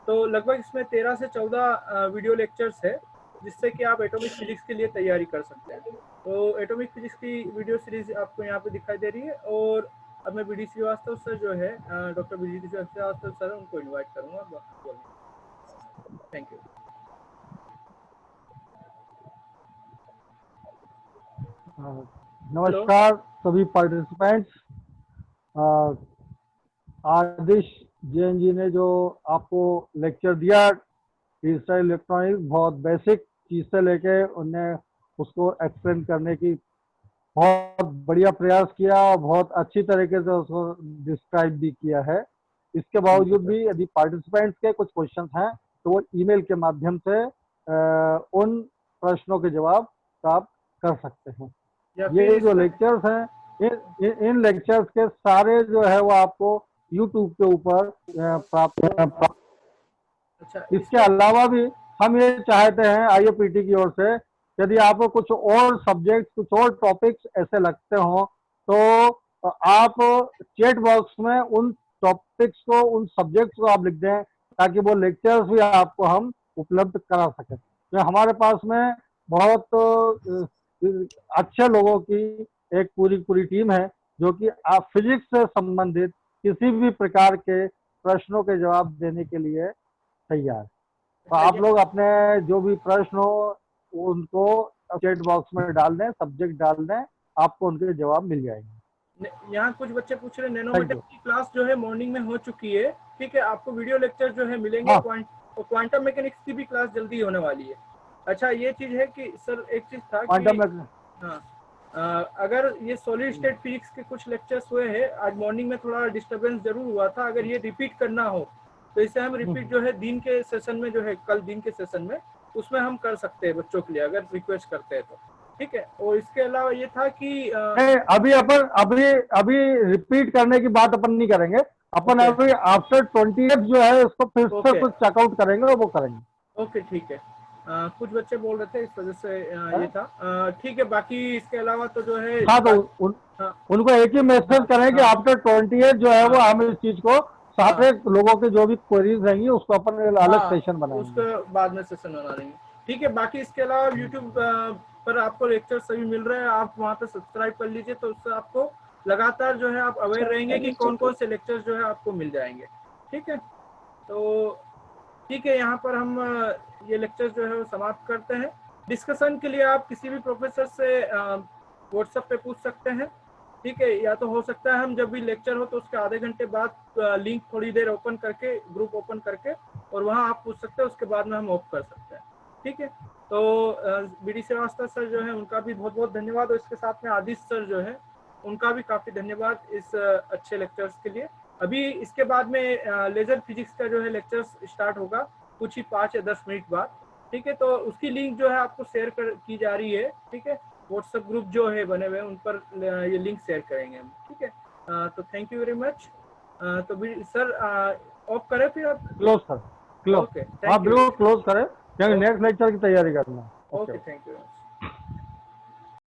तो लगभग इसमें 13 से 14 वीडियो लेक्चर्स है जिससे कि आप एटॉमिक फिजिक्स के लिए तैयारी कर सकते हैं। तो एटॉमिक फिजिक्स की वीडियो सीरीज आपको यहाँ पे दिखाई दे रही है और अब मैं बीडी श्रीवास्तव सर जो है डॉक्टर बीडी श्रीवास्तव सर उनको इनवाइट करूंगा। Thank you. नमस्कार सभी पार्टिसिपेंट्स। आदिश जैन जी ने जो आपको लेक्चर दिया डिजिटल इलेक्ट्रॉनिक्स, बहुत बेसिक चीज से लेके उन्हें उसको एक्सप्लेन करने की बहुत बढ़िया प्रयास किया और बहुत अच्छी तरीके से उसको डिस्क्राइब भी किया है। इसके बावजूद भी यदि पार्टिसिपेंट्स के कुछ क्वेश्चंस हैं तो वो ईमेल के माध्यम से उन प्रश्नों के जवाब प्राप्त कर सकते हैं। ये जो लेक्चर्स हैं, इन लेक्चर्स के सारे जो है वो आपको यूट्यूब के ऊपर प्राप्त। इसके अलावा भी हम ये चाहते हैं IAPT की ओर से, यदि आपको कुछ और सब्जेक्ट, कुछ और टॉपिक्स ऐसे लगते हो तो आप चैट बॉक्स में उन टॉपिक्स को, उन सब्जेक्ट्स को आप लिख दें ताकि वो लेक्चर्स भी आपको हम उपलब्ध करा सकें। तो हमारे पास में बहुत अच्छे लोगों की एक पूरी टीम है जो कि आप फिजिक्स से संबंधित किसी भी प्रकार के प्रश्नों के जवाब देने के लिए तैयार। तो आप लोग अपने जो भी प्रश्न हो उनको चैट बॉक्स में डाल दें, सब्जेक्ट डाल दें, आपको उनके जवाब मिल जाएंगे। यहाँ कुछ बच्चे पूछ रहे हैं नैनोमेटर की क्लास जो है मॉर्निंग में हो चुकी है, ठीक है, आपको वीडियो लेक्चर जो है मिलेंगे। हाँ। क्वांटम मैकेनिक्स की भी क्लास जल्दी होने वाली है। अच्छा ये चीज है कि सर एक चीज था क्वांटम कि हाँ अगर ये सॉलिड स्टेट फिजिक्स के कुछ लेक्चर्स हुए हैं आज मॉर्निंग में, थोड़ा डिस्टरबेंस जरूर हुआ था। अगर ये रिपीट करना हो तो इसे हम रिपीट जो है दिन के सेशन में, जो है कल दिन के सेशन में, उसमें हम कर सकते हैं बच्चों के लिए अगर रिक्वेस्ट करते हैं तो, ठीक है। और इसके अलावा ये था कि अभी रिपीट करने की बात अपन नहीं करेंगे। अपन अभी आफ्टर 20th जो है उसको फिर से कुछ चेकआउट करेंगे और वो करेंगे। ओके ठीक है। कुछ बच्चे बोल रहे थे इस वजह से ये था, ठीक है। बाकी इसके अलावा तो जो है हाँ तो उनको एक ही मैसेज करें कि आफ्टर 20th जो है वो हम इस चीज को सारे लोगों के जो भी क्वेरीज रहेंगी उसको अपन अलग सेशन बनाएंगे, उसके बाद में सेशन बना लेंगे, ठीक है। बाकी इसके अलावा यूट्यूब पर आपको लेक्चर सभी मिल रहे हैं, आप वहाँ पे सब्सक्राइब कर लीजिए तो उससे आपको लगातार जो है आप अवेयर रहेंगे कि कौन कौन से लेक्चर जो है आपको मिल जाएंगे, ठीक है। तो ठीक है, यहाँ पर हम ये लेक्चर जो है वो समाप्त करते हैं। डिस्कशन के लिए आप किसी भी प्रोफेसर से व्हाट्सएप पे पूछ सकते हैं, ठीक है। या तो हो सकता है हम जब भी लेक्चर हो तो उसके आधे घंटे बाद लिंक थोड़ी देर ओपन करके, ग्रुप ओपन करके, और वहाँ आप पूछ सकते हैं, उसके बाद में हम ऑफ कर सकते हैं, ठीक है। तो बीडी श्रीवास्तव सर जो है उनका भी बहुत बहुत धन्यवाद, और इसके साथ में आदित्य सर जो है उनका भी काफ़ी धन्यवाद इस अच्छे लेक्चर्स के लिए। अभी इसके बाद में लेजर फिजिक्स का जो है लेक्चर्स स्टार्ट होगा कुछ ही 5 या 10 मिनट बाद, ठीक है। तो उसकी लिंक जो है आपको शेयर की जा रही है, ठीक है। व्हाट्सएप ग्रुप जो है बने हुए हैं उन पर ये लिंक शेयर करेंगे हम, ठीक है। तो थैंक यू वेरी मच। तो सर ऑफ करें फिर आप? क्लोज कर, क्लोज। ओके, हाँ बिल्कुल क्लोज करें क्योंकि नेक्स्ट लेक्चर की तैयारी करना है। Okay, thank you.